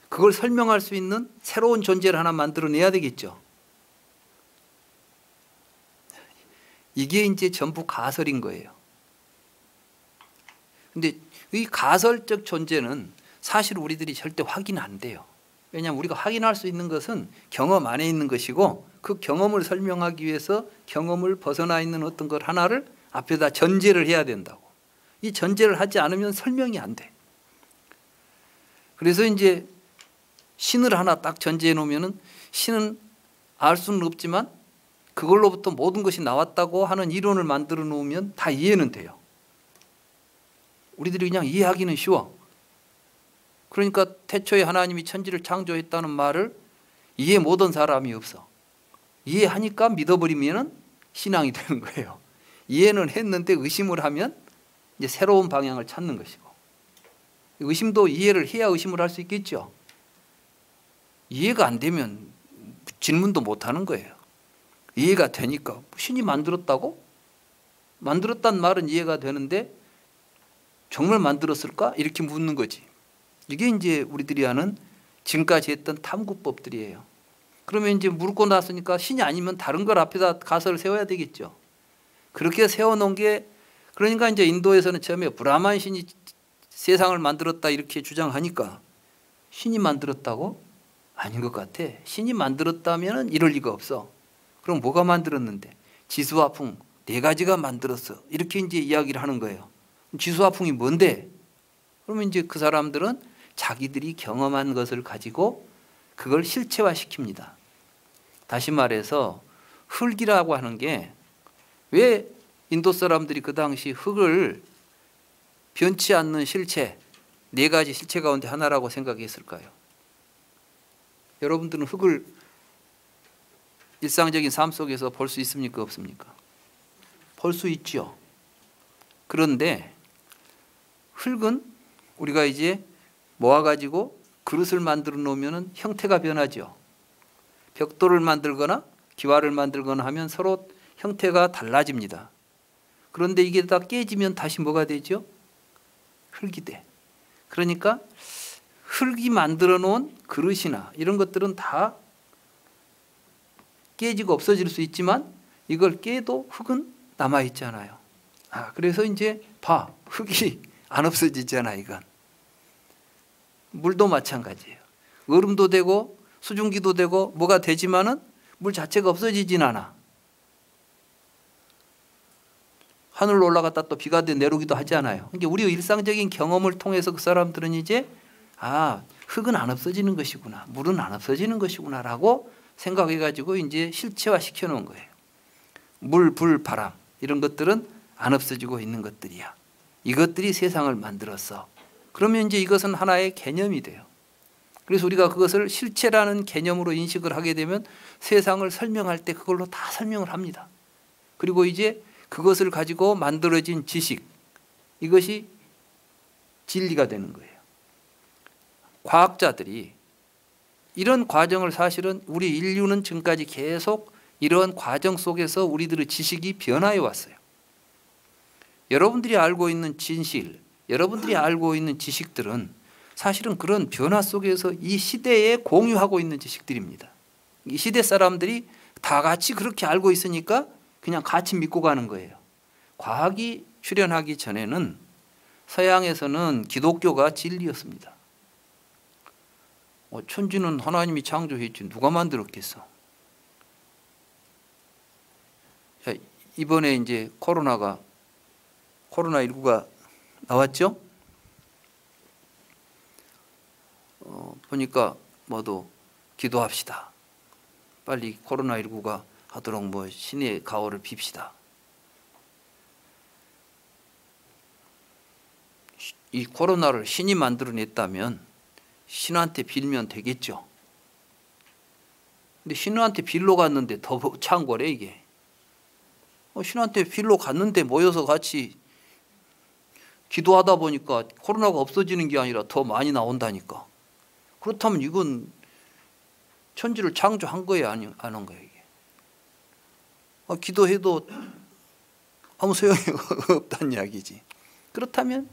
그걸 설명할 수 있는 새로운 존재를 하나 만들어내야 되겠죠. 이게 이제 전부 가설인 거예요. 근데 이 가설적 존재는 사실 우리들이 절대 확인 안 돼요. 왜냐하면 우리가 확인할 수 있는 것은 경험 안에 있는 것이고 그 경험을 설명하기 위해서 경험을 벗어나 있는 어떤 것 하나를 앞에다 전제를 해야 된다고. 이 전제를 하지 않으면 설명이 안 돼. 그래서 이제 신을 하나 딱 전제해 놓으면은 신은 알 수는 없지만 그걸로부터 모든 것이 나왔다고 하는 이론을 만들어 놓으면 다 이해는 돼요. 우리들이 그냥 이해하기는 쉬워. 그러니까 태초에 하나님이 천지를 창조했다는 말을 이해 못한 사람이 없어. 이해하니까 믿어버리면 신앙이 되는 거예요. 이해는 했는데 의심을 하면 이제 새로운 방향을 찾는 것이고, 의심도 이해를 해야 의심을 할 수 있겠죠. 이해가 안 되면 질문도 못 하는 거예요. 이해가 되니까 신이 만들었다고? 만들었단 말은 이해가 되는데 정말 만들었을까? 이렇게 묻는 거지. 이게 이제 우리들이 하는 지금까지 했던 탐구법들이에요. 그러면 이제 묻고 났으니까 신이 아니면 다른 걸 앞에다 가설을 세워야 되겠죠. 그렇게 세워놓은 게, 그러니까 이제 인도에서는 처음에 브라만 신이 세상을 만들었다 이렇게 주장하니까 신이 만들었다고? 아닌 것 같아. 신이 만들었다면 이럴 리가 없어. 그럼 뭐가 만들었는데? 지수와 풍 네 가지가 만들었어. 이렇게 이제 이야기를 하는 거예요. 지수와 풍이 뭔데? 그러면 이제 그 사람들은 자기들이 경험한 것을 가지고 그걸 실체화 시킵니다. 다시 말해서 흙이라고 하는 게 왜 인도 사람들이 그 당시 흙을 변치 않는 실체, 네 가지 실체 가운데 하나라고 생각했을까요? 여러분들은 흙을 일상적인 삶 속에서 볼 수 있습니까? 없습니까? 볼 수 있죠. 그런데 흙은 우리가 이제 모아가지고 그릇을 만들어 놓으면 형태가 변하죠. 벽돌을 만들거나 기와를 만들거나 하면 서로 형태가 달라집니다. 그런데 이게 다 깨지면 다시 뭐가 되죠? 흙이 돼. 그러니까 흙이 만들어 놓은 그릇이나 이런 것들은 다 깨지고 없어질 수 있지만 이걸 깨도 흙은 남아있잖아요. 그래서 이제 봐, 흙이 안 없어지잖아. 이건 물도 마찬가지예요. 얼음도 되고 수증기도 되고 뭐가 되지만은 물 자체가 없어지진 않아. 하늘로 올라갔다 또 비가 내려오기도 하지 않아요. 그러니까 우리의 일상적인 경험을 통해서 그 사람들은 이제 흙은 안 없어지는 것이구나, 물은 안 없어지는 것이구나라고 생각해가지고 이제 실체화 시켜놓은 거예요. 물, 불, 바람 이런 것들은 안 없어지고 있는 것들이야. 이것들이 세상을 만들었어. 그러면 이제 이것은 하나의 개념이 돼요. 그래서 우리가 그것을 실체라는 개념으로 인식을 하게 되면 세상을 설명할 때 그걸로 다 설명을 합니다. 그리고 이제 그것을 가지고 만들어진 지식, 이것이 진리가 되는 거예요. 과학자들이 이런 과정을 사실은 우리 인류는 지금까지 계속 이런 과정 속에서 우리들의 지식이 변화해 왔어요. 여러분들이 알고 있는 진실, 여러분들이 알고 있는 지식들은 사실은 그런 변화 속에서 이 시대에 공유하고 있는 지식들입니다. 이 시대 사람들이 다 같이 그렇게 알고 있으니까 그냥 같이 믿고 가는 거예요. 과학이 출현하기 전에는 서양에서는 기독교가 진리였습니다. 천지는 하나님이 창조했지 누가 만들었겠어. 자, 이번에 이제 코로나19가 나왔죠. 보니까 모두 기도합시다. 빨리 코로나19가 하도록 신의 가호를 빕시다. 이 코로나를 신이 만들어냈다면 신한테 빌면 되겠죠. 근데 신한테 빌러 갔는데 더 차한 거래 이게. 신한테 빌러 갔는데 모여서 같이 기도하다 보니까 코로나가 없어지는 게 아니라 더 많이 나온다니까. 그렇다면 이건 천지를 창조한 거예요, 안 한 거예요 이게. 기도해도 아무 소용이 없다는 이야기지. 그렇다면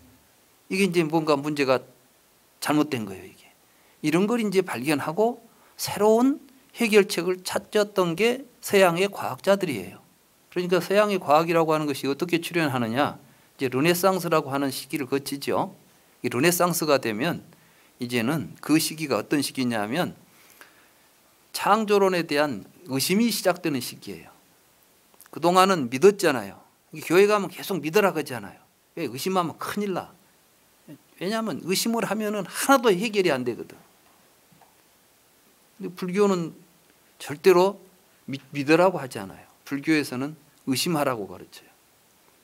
이게 이제 뭔가 문제가 잘못된 거예요. 이게 이런 걸 이제 발견하고 새로운 해결책을 찾았던 게 서양의 과학자들이에요. 그러니까 서양의 과학이라고 하는 것이 어떻게 출현하느냐, 이제 르네상스라고 하는 시기를 거치죠. 이 르네상스가 되면 이제는 그 시기가 어떤 시기냐면 창조론에 대한 의심이 시작되는 시기예요. 그동안은 믿었잖아요. 교회 가면 계속 믿으라 그러잖아요. 왜? 의심하면 큰일 나. 왜냐하면 의심을 하면은 하나도 해결이 안 되거든. 근데 불교는 절대로 믿으라고 하지 않아요. 불교에서는 의심하라고 가르쳐요.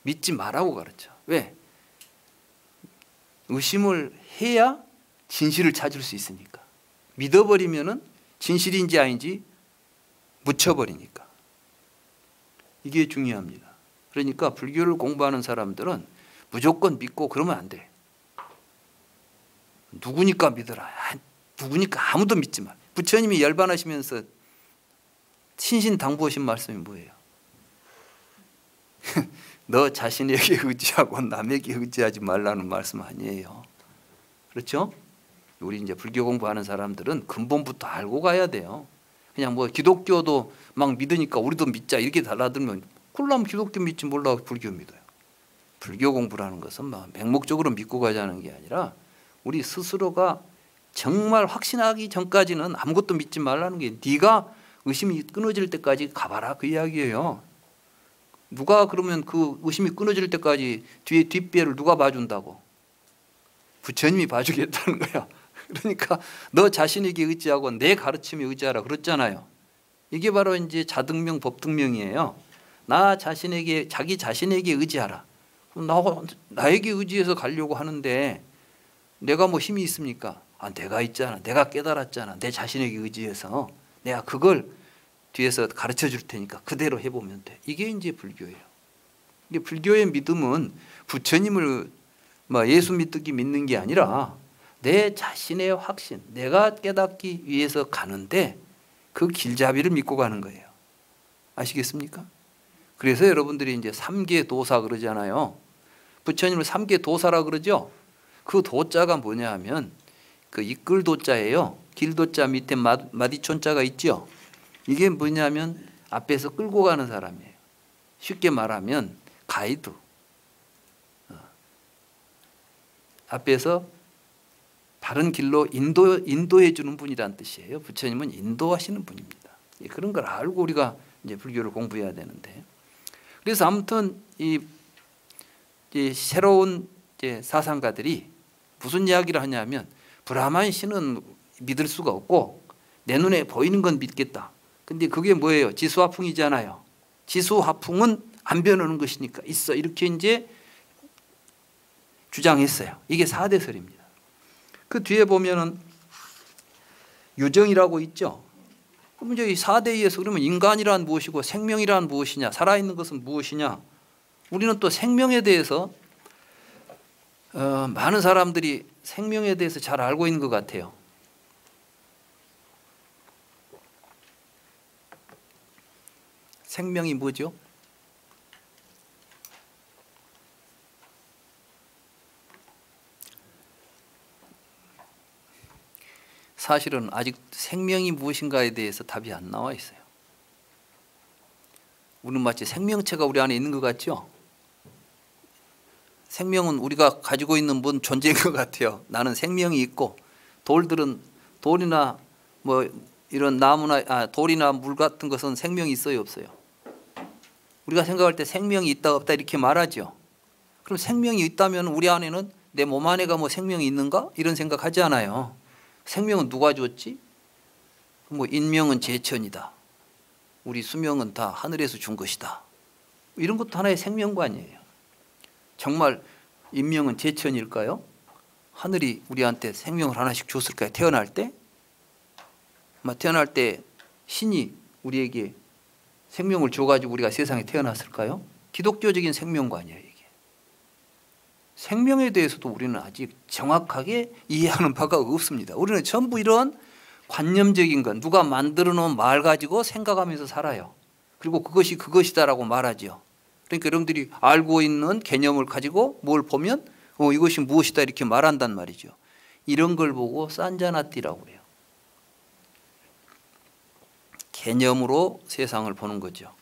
믿지 말라고 가르쳐. 왜? 의심을 해야 진실을 찾을 수 있으니까. 믿어버리면은 진실인지 아닌지 묻혀버리니까. 이게 중요합니다. 그러니까 불교를 공부하는 사람들은 무조건 믿고 그러면 안 돼. 누구니까 믿어라. 누구니까 아무도 믿지 마. 부처님이 열반하시면서 신신당부하신 말씀이 뭐예요? 너 자신에게 의지하고 남에게 의지하지 말라는 말씀 아니에요. 그렇죠? 우리 이제 불교 공부하는 사람들은 근본부터 알고 가야 돼요. 그냥 뭐 기독교도 막 믿으니까 우리도 믿자 이렇게 달라들면 그러면 기독교 믿지 몰라 불교 믿어요. 불교 공부라는 것은 막 맹목적으로 믿고 가자는 게 아니라 우리 스스로가 정말 확신하기 전까지는 아무것도 믿지 말라는 게, 네가 의심이 끊어질 때까지 가봐라 그 이야기예요. 누가 그러면 그 의심이 끊어질 때까지 뒤에 뒷배를 누가 봐준다고? 부처님이 봐주겠다는 거야. 그러니까 너 자신에게 의지하고 내 가르침에 의지하라 그랬잖아요. 이게 바로 이제 자등명 법등명이에요. 나 자신에게, 자기 자신에게 의지하라. 나에게 의지해서 가려고 하는데 내가 뭐 힘이 있습니까? 내가 있잖아. 내가 깨달았잖아. 내 자신에게 의지해서 내가 그걸 뒤에서 가르쳐 줄 테니까 그대로 해보면 돼. 이게 이제 불교예요. 이게 불교의 믿음은 부처님을 예수 믿기 믿는 게 아니라 내 자신의 확신, 내가 깨닫기 위해서 가는데 그 길잡이를 믿고 가는 거예요. 아시겠습니까? 그래서 여러분들이 이제 삼계 도사 그러잖아요. 부처님을 삼계 도사라 그러죠. 그 도자가 뭐냐 하면 그 이끌 도자예요. 길 도자 밑에 마디촌자가 있죠. 이게 뭐냐면 앞에서 끌고 가는 사람이에요. 쉽게 말하면 가이드. 앞에서 바른 길로 인도해 주는 분이란 뜻이에요. 부처님은 인도하시는 분입니다. 그런 걸 알고 우리가 이제 불교를 공부해야 되는데, 그래서 아무튼 이 새로운 이제 사상가들이 무슨 이야기를 하냐면 브라만 신은 믿을 수가 없고 내 눈에 보이는 건 믿겠다. 근데 그게 뭐예요? 지수화풍이잖아요. 지수화풍은 안 변하는 것이니까 있어. 이렇게 이제 주장했어요. 이게 사대설입니다. 그 뒤에 보면은 유정이라고 있죠. 그럼 이제 이 사대에서 그러면 인간이란 무엇이고 생명이란 무엇이냐, 살아있는 것은 무엇이냐. 우리는 또 생명에 대해서 많은 사람들이 생명에 대해서 잘 알고 있는 것 같아요. 생명이 뭐죠? 사실은 아직 생명이 무엇인가에 대해서 답이 안 나와 있어요. 우리는 마치 생명체가 우리 안에 있는 것 같죠? 생명은 우리가 가지고 있는 뭔 존재인 것 같아요. 나는 생명이 있고, 돌들은 돌이나 뭐 이런 나무나 돌이나 물 같은 것은 생명이 있어요, 없어요? 우리가 생각할 때 생명이 있다 없다 이렇게 말하죠. 그럼 생명이 있다면 우리 안에는 내 몸 안에가 뭐 생명이 있는가? 이런 생각하지 않아요. 생명은 누가 줬지? 뭐 인명은 제천이다. 우리 수명은 다 하늘에서 준 것이다. 이런 것도 하나의 생명관이에요. 정말 인명은 제천일까요? 하늘이 우리한테 생명을 하나씩 줬을까요? 태어날 때? 태어날 때 신이 우리에게 생명을 줘가지고 우리가 세상에 태어났을까요? 기독교적인 생명관이에요. 이게. 생명에 대해서도 우리는 아직 정확하게 이해하는 바가 없습니다. 우리는 전부 이런 관념적인 건 누가 만들어 놓은 말 가지고 생각하면서 살아요. 그리고 그것이 그것이다라고 말하죠. 그러니까 여러분들이 알고 있는 개념을 가지고 뭘 보면 이것이 무엇이다 이렇게 말한단 말이죠. 이런 걸 보고 산자나띠라고 해요. 개념으로 세상을 보는 거죠.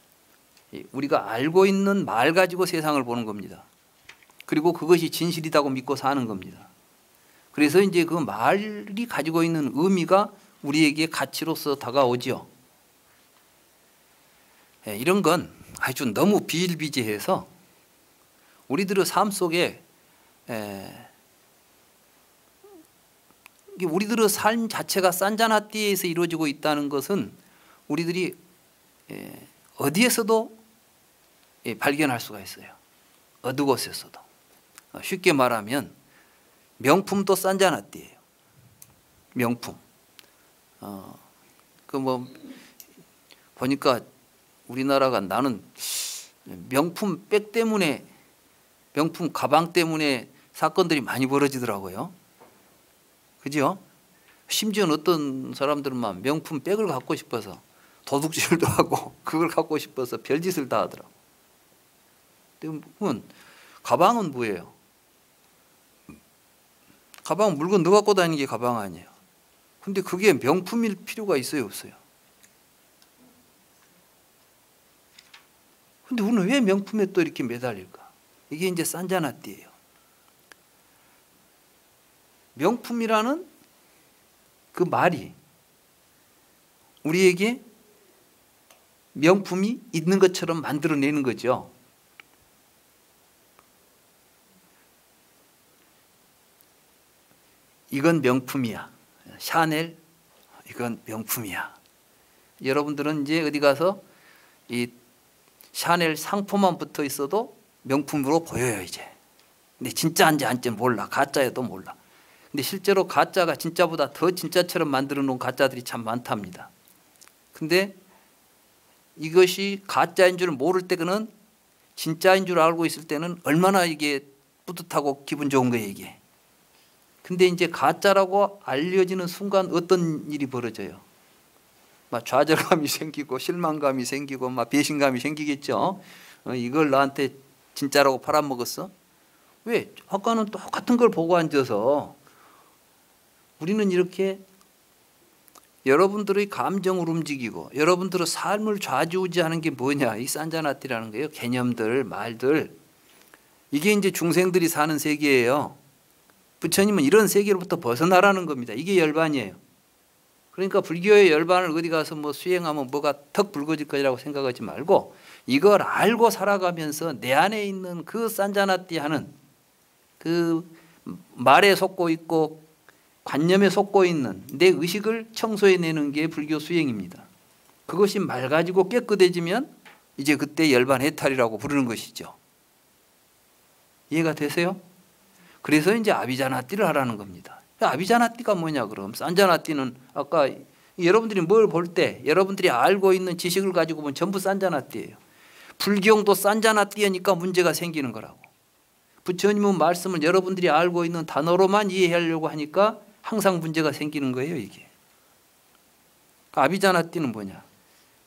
우리가 알고 있는 말 가지고 세상을 보는 겁니다. 그리고 그것이 진실이라고 믿고 사는 겁니다. 그래서 이제 그 말이 가지고 있는 의미가 우리에게 가치로서 다가오죠. 이런 건 아주 너무 비일비재해서 우리들의 삶 속에 우리들의 삶 자체가 산자나띠에서 이루어지고 있다는 것은 우리들이 어디에서도 발견할 수가 있어요. 어느 곳에서도. 쉽게 말하면 명품도 산자나띠예요. 명품. 그 뭐 보니까 우리나라가 나는 명품 백 때문에 명품 가방 때문에 사건들이 많이 벌어지더라고요. 그죠? 심지어는 어떤 사람들은 막 명품 백을 갖고 싶어서 도둑질도 하고 그걸 갖고 싶어서 별짓을 다 하더라고. 근데 가방은 뭐예요? 가방은 물건 넣어 갖고 다니는 게 가방 아니에요. 근데 그게 명품일 필요가 있어요, 없어요? 근데 우리는 왜 명품에 또 이렇게 매달릴까? 이게 이제 산자나띠예요. 명품이라는 그 말이 우리에게 명품이 있는 것처럼 만들어내는 거죠. 이건 명품이야. 샤넬, 이건 명품이야. 여러분들은 이제 어디 가서 이 샤넬 상품만 붙어 있어도 명품으로 보여요, 이제. 근데 진짜인지 아닌지 몰라. 가짜여도 몰라. 근데 실제로 가짜가 진짜보다 더 진짜처럼 만들어 놓은 가짜들이 참 많답니다. 근데 이것이 가짜인 줄 모를 때는 진짜인 줄 알고 있을 때는 얼마나 이게 뿌듯하고 기분 좋은 거예요, 이게. 근데 이제 가짜라고 알려지는 순간 어떤 일이 벌어져요? 막 좌절감이 생기고 실망감이 생기고 막 배신감이 생기겠죠. 이걸 나한테 진짜라고 팔아먹었어? 왜? 아까는 똑같은 걸 보고 앉아서 우리는 이렇게 여러분들의 감정을 움직이고 여러분들의 삶을 좌지우지하는 게 뭐냐? 이 산자나띠라는 거예요. 개념들, 말들. 이게 이제 중생들이 사는 세계예요. 부처님은 이런 세계로부터 벗어나라는 겁니다. 이게 열반이에요. 그러니까 불교의 열반을 어디 가서 뭐 수행하면 뭐가 턱 붉어질 거라고 생각하지 말고 이걸 알고 살아가면서 내 안에 있는 그 산자나띠 하는 그 말에 속고 있고 관념에 속고 있는 내 의식을 청소해내는 게 불교 수행입니다. 그것이 맑아지고 깨끗해지면 이제 그때 열반 해탈이라고 부르는 것이죠. 이해가 되세요? 그래서 이제 아비자나띠를 하라는 겁니다. 아비자나띠가 뭐냐 그럼? 산자나띠는 아까 여러분들이 뭘 볼 때 여러분들이 알고 있는 지식을 가지고 보면 전부 산자나띠예요. 불경도 산자나띠니까 문제가 생기는 거라고. 부처님은 말씀을 여러분들이 알고 있는 단어로만 이해하려고 하니까 항상 문제가 생기는 거예요, 이게. 아비자나띠는 뭐냐?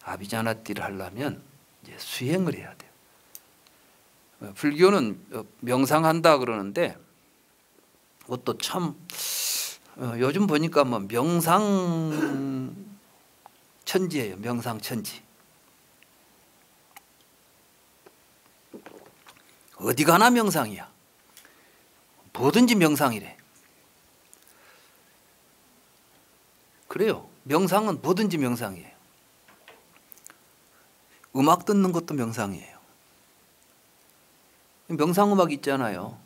아비자나띠를 하려면 이제 수행을 해야 돼요. 불교는 명상한다 그러는데 그것도 참 요즘 보니까 뭐 명상 천지예요. 명상 천지. 어디 가나 명상이야. 뭐든지 명상이래. 그래요. 명상은 뭐든지 명상이에요. 음악 듣는 것도 명상이에요. 명상음악 있잖아요.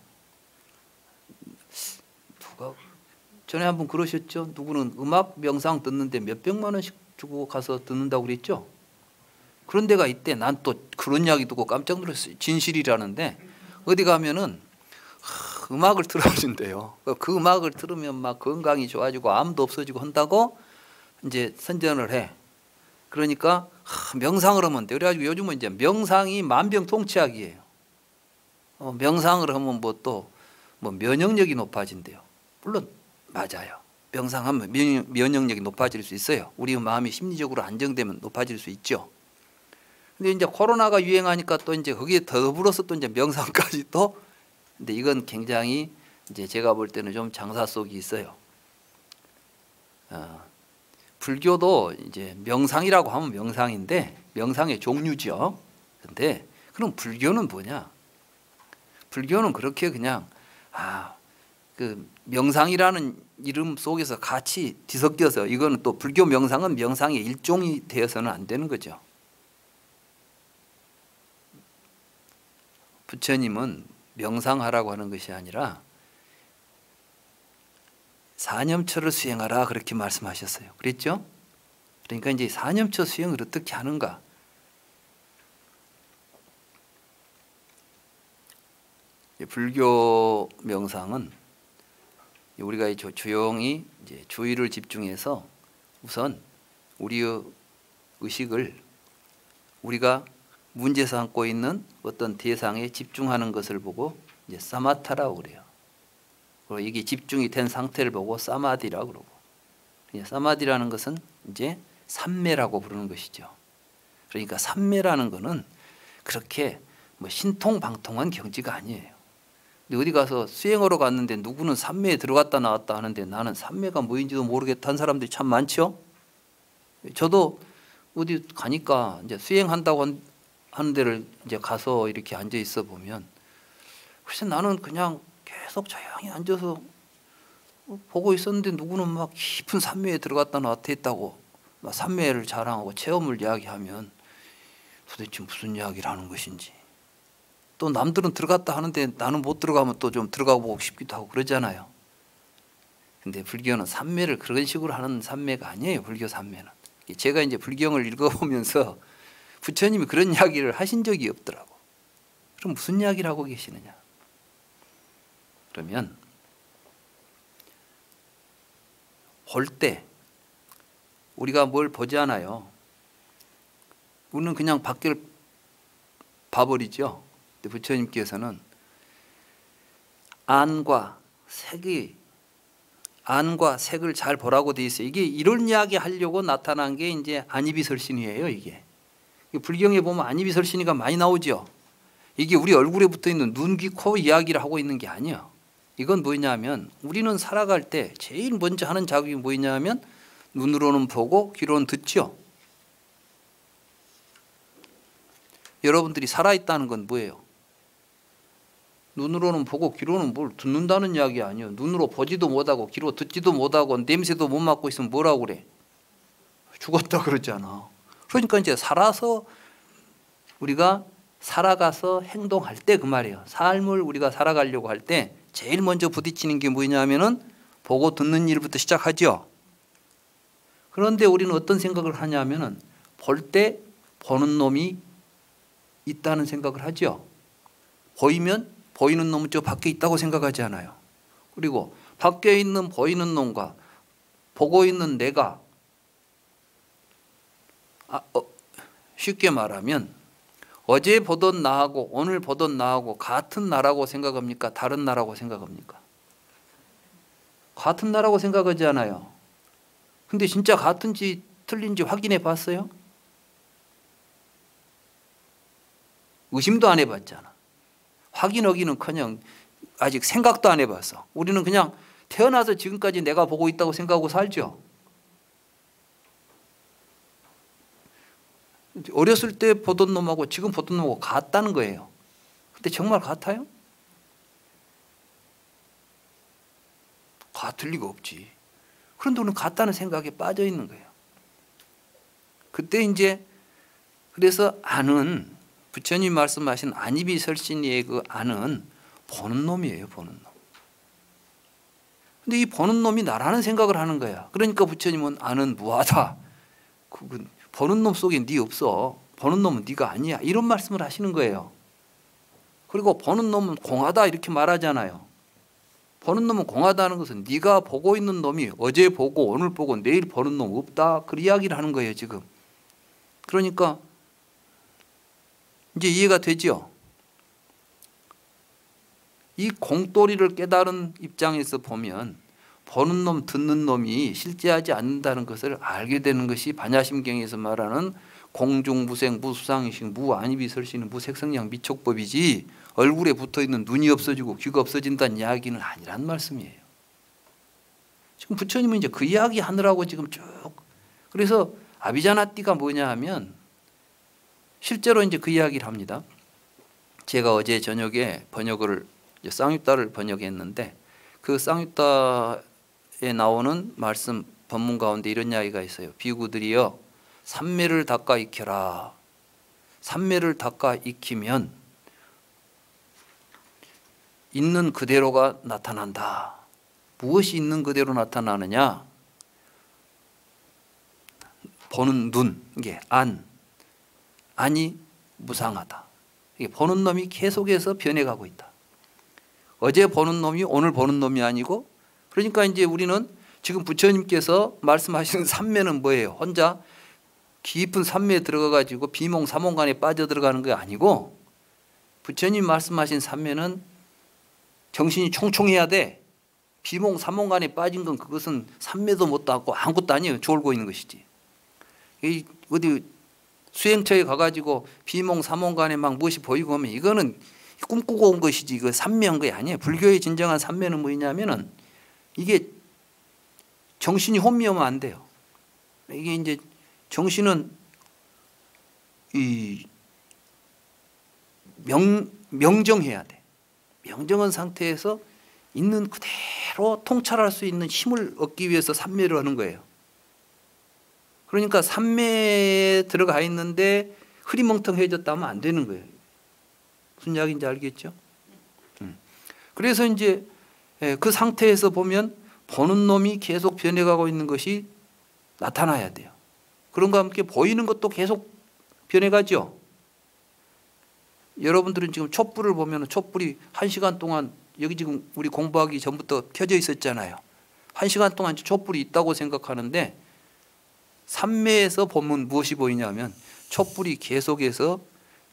누가 전에 한번 그러셨죠? 누구는 음악 명상 듣는데 몇백만 원씩 주고 가서 듣는다고 그랬죠? 그런 데가 있대. 난 또 그런 이야기 듣고 깜짝 놀랐어요. 진실이라는데 어디 가면은 음악을 틀어준대요. 그 음악을 들으면 막 건강이 좋아지고 암도 없어지고 한다고 이제 선전을 해. 그러니까 명상을 하면 돼. 그래가지고 요즘은 이제 명상이 만병통치약이에요. 명상을 하면 뭐 또 뭐 면역력이 높아진대요. 물론 맞아요. 명상하면 면역력이 높아질 수 있어요. 우리 마음이 심리적으로 안정되면 높아질 수 있죠. 근데 이제 코로나가 유행하니까 또 이제 거기에 더불어서 또 이제 명상까지 또 근데 이건 굉장히 이제 제가 볼 때는 좀 장사 속이 있어요. 불교도 이제 명상이라고 하면 명상인데 명상의 종류죠. 근데 그럼 불교는 뭐냐? 불교는 그렇게 그냥 그 명상이라는 이름 속에서 같이 뒤섞여서 이거는 또 불교 명상은 명상의 일종이 되어서는 안 되는 거죠. 부처님은 명상하라고 하는 것이 아니라 사념처를 수행하라 그렇게 말씀하셨어요. 그랬죠? 그러니까 이제 사념처 수행을 어떻게 하는가? 불교 명상은 우리가 조용히 이제 주의를 집중해서 우선 우리의 의식을 우리가 문제 삼고 있는 어떤 대상에 집중하는 것을 보고 이제 사마타라고 그래요. 그리고 이게 집중이 된 상태를 보고 사마디라고 그러고, 사마디라는 것은 이제 삼매라고 부르는 것이죠. 그러니까 삼매라는 것은 그렇게 뭐 신통방통한 경지가 아니에요. 근데 어디 가서 수행하러 갔는데 누구는 삼매에 들어갔다 나왔다 하는데 나는 삼매가 뭐인지도 모르겠다는 사람들이 참 많죠. 저도 어디 가니까 이제 수행한다고 하는 데를 이제 가서 이렇게 앉아 있어 보면 글쎄 나는 그냥 계속 조용히 앉아서 보고 있었는데 누구는 막 깊은 삼매에 들어갔다 나왔다 했다고 막 삼매를 자랑하고 체험을 이야기하면 도대체 무슨 이야기를 하는 것인지, 또 남들은 들어갔다 하는데 나는 못 들어가면 또 좀 들어가 보고 싶기도 하고 그러잖아요. 근데 불교는 삼매를 그런 식으로 하는 삼매가 아니에요. 불교 삼매는. 제가 이제 불경을 읽어보면서 부처님이 그런 이야기를 하신 적이 없더라고. 그럼 무슨 이야기를 하고 계시느냐? 그러면 볼 때 우리가 뭘 보잖아요. 우리는 그냥 밖을 봐버리죠. 근데 부처님께서는 안과 색을 잘 보라고 돼 있어요. 이게 이런 이야기 하려고 나타난 게 이제 안이비설신이에요. 이게 불경에 보면 안이비설신이가 많이 나오죠. 이게 우리 얼굴에 붙어 있는 눈, 귀, 코 이야기를 하고 있는 게 아니에요. 이건 뭐냐면 우리는 살아갈 때 제일 먼저 하는 작업이 뭐냐면 눈으로는 보고 귀로는 듣죠. 여러분들이 살아있다는 건 뭐예요? 눈으로는 보고 귀로는 뭘 듣는다는 이야기 아니에요. 눈으로 보지도 못하고 귀로 듣지도 못하고 냄새도 못 맡고 있으면 뭐라고 그래? 죽었다 그러잖아. 그러니까 이제 우리가 살아가서 행동할 때 그 말이에요. 삶을 우리가 살아가려고 할 때 제일 먼저 부딪히는 게 뭐냐면은 보고 듣는 일부터 시작하죠. 그런데 우리는 어떤 생각을 하냐면은 볼 때 보는 놈이 있다는 생각을 하죠. 보이면 보이는 놈은 저 밖에 있다고 생각하지 않아요. 그리고 밖에 있는 보이는 놈과 보고 있는 내가 쉽게 말하면 어제 보던 나하고 오늘 보던 나하고 같은 나라고 생각합니까? 다른 나라고 생각합니까? 같은 나라고 생각하지 않아요. 근데 진짜 같은지 틀린지 확인해 봤어요? 의심도 안 해봤잖아. 확인하기는커녕 아직 생각도 안 해봤어. 우리는 그냥 태어나서 지금까지 내가 보고 있다고 생각하고 살죠. 어렸을 때 보던 놈하고 지금 보던 놈하고 같다는 거예요. 근데 정말 같아요? 같을 리가 없지. 그런데 우리는 같다는 생각에 빠져 있는 거예요. 그때 이제 그래서 안은 부처님 말씀하신 안이비설신이의 그 안은 보는 놈이에요. 보는 놈. 근데 이 보는 놈이 나라는 생각을 하는 거야. 그러니까 부처님은 안은 무하다. 그건 보는 놈 속에 네 없어. 보는 놈은 네가 아니야. 이런 말씀을 하시는 거예요. 그리고 보는 놈은 공하다 이렇게 말하잖아요. 보는 놈은 공하다는 것은 네가 보고 있는 놈이 어제 보고 오늘 보고 내일 보는 놈 없다. 그 이야기를 하는 거예요. 지금. 그러니까 이제 이해가 되죠. 이 공돌이를 깨달은 입장에서 보면 보는 놈 듣는 놈이 실제하지 않는다는 것을 알게 되는 것이 반야심경에서 말하는 공중무색 무수상식 무안입이설시는 무색성량 미촉법이지 얼굴에 붙어있는 눈이 없어지고 귀가 없어진다는 이야기는 아니란 말씀이에요. 지금 부처님은 이제 그 이야기 하느라고 지금 쭉. 그래서 아비자나띠가 뭐냐 하면 실제로 이제 그 이야기를 합니다. 제가 어제 저녁에 번역을 쌍유따를 번역했는데 그 쌍유따에 나오는 말씀 법문 가운데 이런 이야기가 있어요. 비구들이여 삼매를 닦아 익혀라. 삼매를 닦아 익히면 있는 그대로가 나타난다. 무엇이 있는 그대로 나타나느냐? 보는 눈, 이게 안이 무상하다. 이게 보는 놈이 계속해서 변해가고 있다. 어제 보는 놈이 오늘 보는 놈이 아니고, 그러니까 이제 우리는 지금 부처님께서 말씀하시는 삼매는 뭐예요? 혼자 깊은 삼매에 들어가가지고 비몽사몽간에 빠져들어가는 게 아니고, 부처님 말씀하신 삼매는 정신이 총총해야 돼. 비몽사몽간에 빠진 건 그것은 삼매도 못 닦고 아무것도 아니에요. 졸고 있는 것이지. 어디 수행처에 가가지고 비몽사몽간에 막 무엇이 보이고 하면 이거는 꿈꾸고 온 것이지 이거 삼매한 거 아니에요. 불교의 진정한 삼매는 뭐냐면은 이게 정신이 혼미하면 안 돼요. 이게 이제 정신은 이 명정해야 돼. 명정한 상태에서 있는 그대로 통찰할 수 있는 힘을 얻기 위해서 삼매를 하는 거예요. 그러니까 삼매에 들어가 있는데 흐리멍텅해졌다면 안 되는 거예요. 무슨 이야기인지 알겠죠? 그래서 이제 그 상태에서 보면 보는 놈이 계속 변해가고 있는 것이 나타나야 돼요. 그런가 함께 보이는 것도 계속 변해가죠. 여러분들은 지금 촛불을 보면 촛불이 1시간 동안 여기 지금 우리 공부하기 전부터 켜져 있었잖아요. 1시간 동안 촛불이 있다고 생각하는데 삼매에서 보면 무엇이 보이냐면 촛불이 계속해서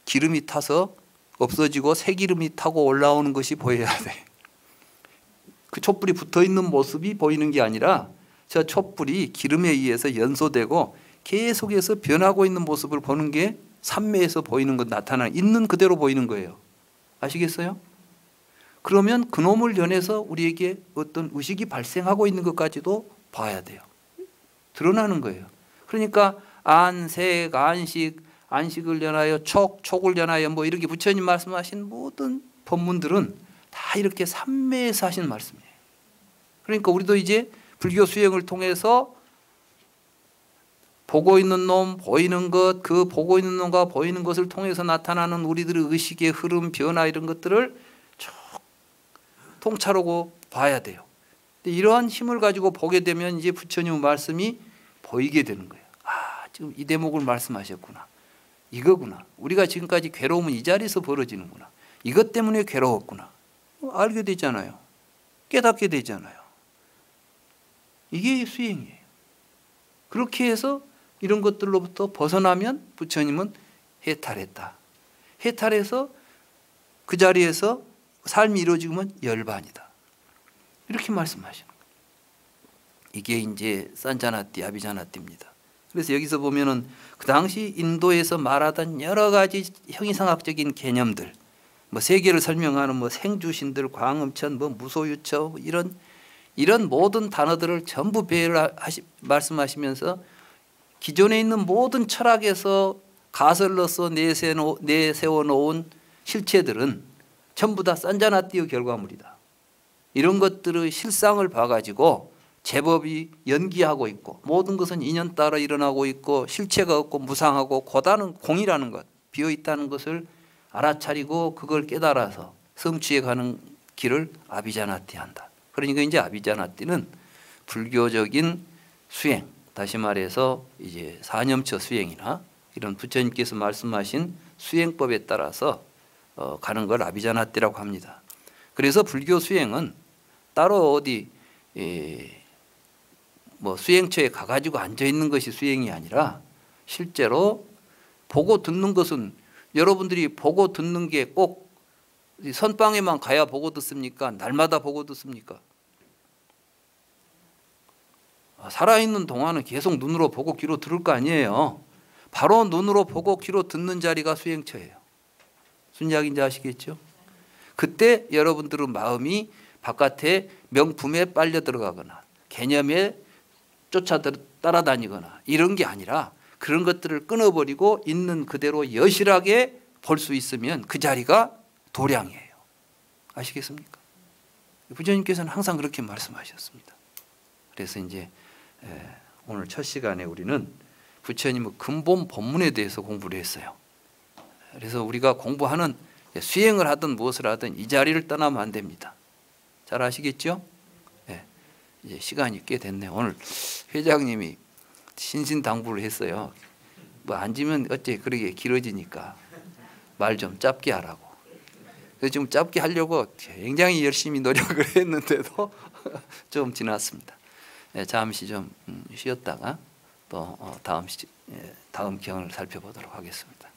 기름이 타서 없어지고 새 기름이 타고 올라오는 것이 보여야 돼. 그 촛불이 붙어있는 모습이 보이는 게 아니라 저 촛불이 기름에 의해서 연소되고 계속해서 변하고 있는 모습을 보는 게 삼매에서 보이는 것 나타나는 있는 그대로 보이는 거예요. 아시겠어요? 그러면 그놈을 연해서 우리에게 어떤 의식이 발생하고 있는 것까지도 봐야 돼요. 드러나는 거예요. 그러니까 안색, 안식을 연하여 촉을 연하여 뭐 이렇게 부처님 말씀하신 모든 법문들은 다 이렇게 삼매에서 하신 말씀이에요. 그러니까 우리도 이제 불교 수행을 통해서 보고 있는 놈, 보이는 것, 그 보고 있는 놈과 보이는 것을 통해서 나타나는 우리들의 의식의 흐름, 변화 이런 것들을 쭉 통찰하고 봐야 돼요. 이러한 힘을 가지고 보게 되면 이제 부처님 말씀이 보이게 되는 거예요. 아, 지금 이 대목을 말씀하셨구나. 이거구나. 우리가 지금까지 괴로움은 이 자리에서 벌어지는구나. 이것 때문에 괴로웠구나. 알게 되잖아요. 깨닫게 되잖아요. 이게 수행이에요. 그렇게 해서 이런 것들로부터 벗어나면 부처님은 해탈했다. 해탈해서 그 자리에서 삶이 이루어지면 열반이다. 이렇게 말씀하시는 거예요. 이게 이제 산자나띠, 아비자나띠입니다. 그래서 여기서 보면은 그 당시 인도에서 말하던 여러 가지 형이상학적인 개념들, 뭐 세계를 설명하는 뭐 생주신들, 광음천, 뭐 무소유처 이런 모든 단어들을 전부 배열을 말씀하시면서 기존에 있는 모든 철학에서 가설로서 내세워 놓은 실체들은 전부 다 산자나띠의 결과물이다. 이런 것들의 실상을 봐가지고 제법이 연기하고 있고 모든 것은 인연 따라 일어나고 있고 실체가 없고 무상하고 고다는 공이라는 것, 비어있다는 것을 알아차리고 그걸 깨달아서 성취해 가는 길을 아비자나띠 한다. 그러니까 이제 아비자나띠는 불교적인 수행, 다시 말해서 이제 사념처 수행이나 이런 부처님께서 말씀하신 수행법에 따라서 가는 걸 아비자나띠라고 합니다. 그래서 불교 수행은 따로 어디 뭐 수행처에 가가지고 앉아 있는 것이 수행이 아니라 실제로 보고 듣는 것은 여러분들이 보고 듣는 게 꼭 선방에만 가야 보고 듣습니까? 날마다 보고 듣습니까? 살아있는 동안은 계속 눈으로 보고 귀로 들을 거 아니에요. 바로 눈으로 보고 귀로 듣는 자리가 수행처예요. 무슨 이야기인지 아시겠죠? 그때 여러분들은 마음이 바깥에 명품에 빨려 들어가거나 개념에 따라다니거나 이런 게 아니라 그런 것들을 끊어버리고 있는 그대로 여실하게 볼 수 있으면 그 자리가 도량이에요. 아시겠습니까? 부처님께서는 항상 그렇게 말씀하셨습니다. 그래서 이제 오늘 첫 시간에 우리는 부처님의 근본 본문에 대해서 공부를 했어요. 그래서 우리가 공부하는 수행을 하든 무엇을 하든 이 자리를 떠나면 안 됩니다. 잘 아시겠죠? 네. 이제 시간이 꽤 됐네요. 오늘 회장님이 신신당부를 했어요. 뭐 앉으면 어째 그렇게 길어지니까 말 좀 짧게 하라고. 그래서 지금 짧게 하려고 굉장히 열심히 노력을 했는데도 좀 지났습니다. 잠시 좀 쉬었다가 또 다음 경을 살펴보도록 하겠습니다.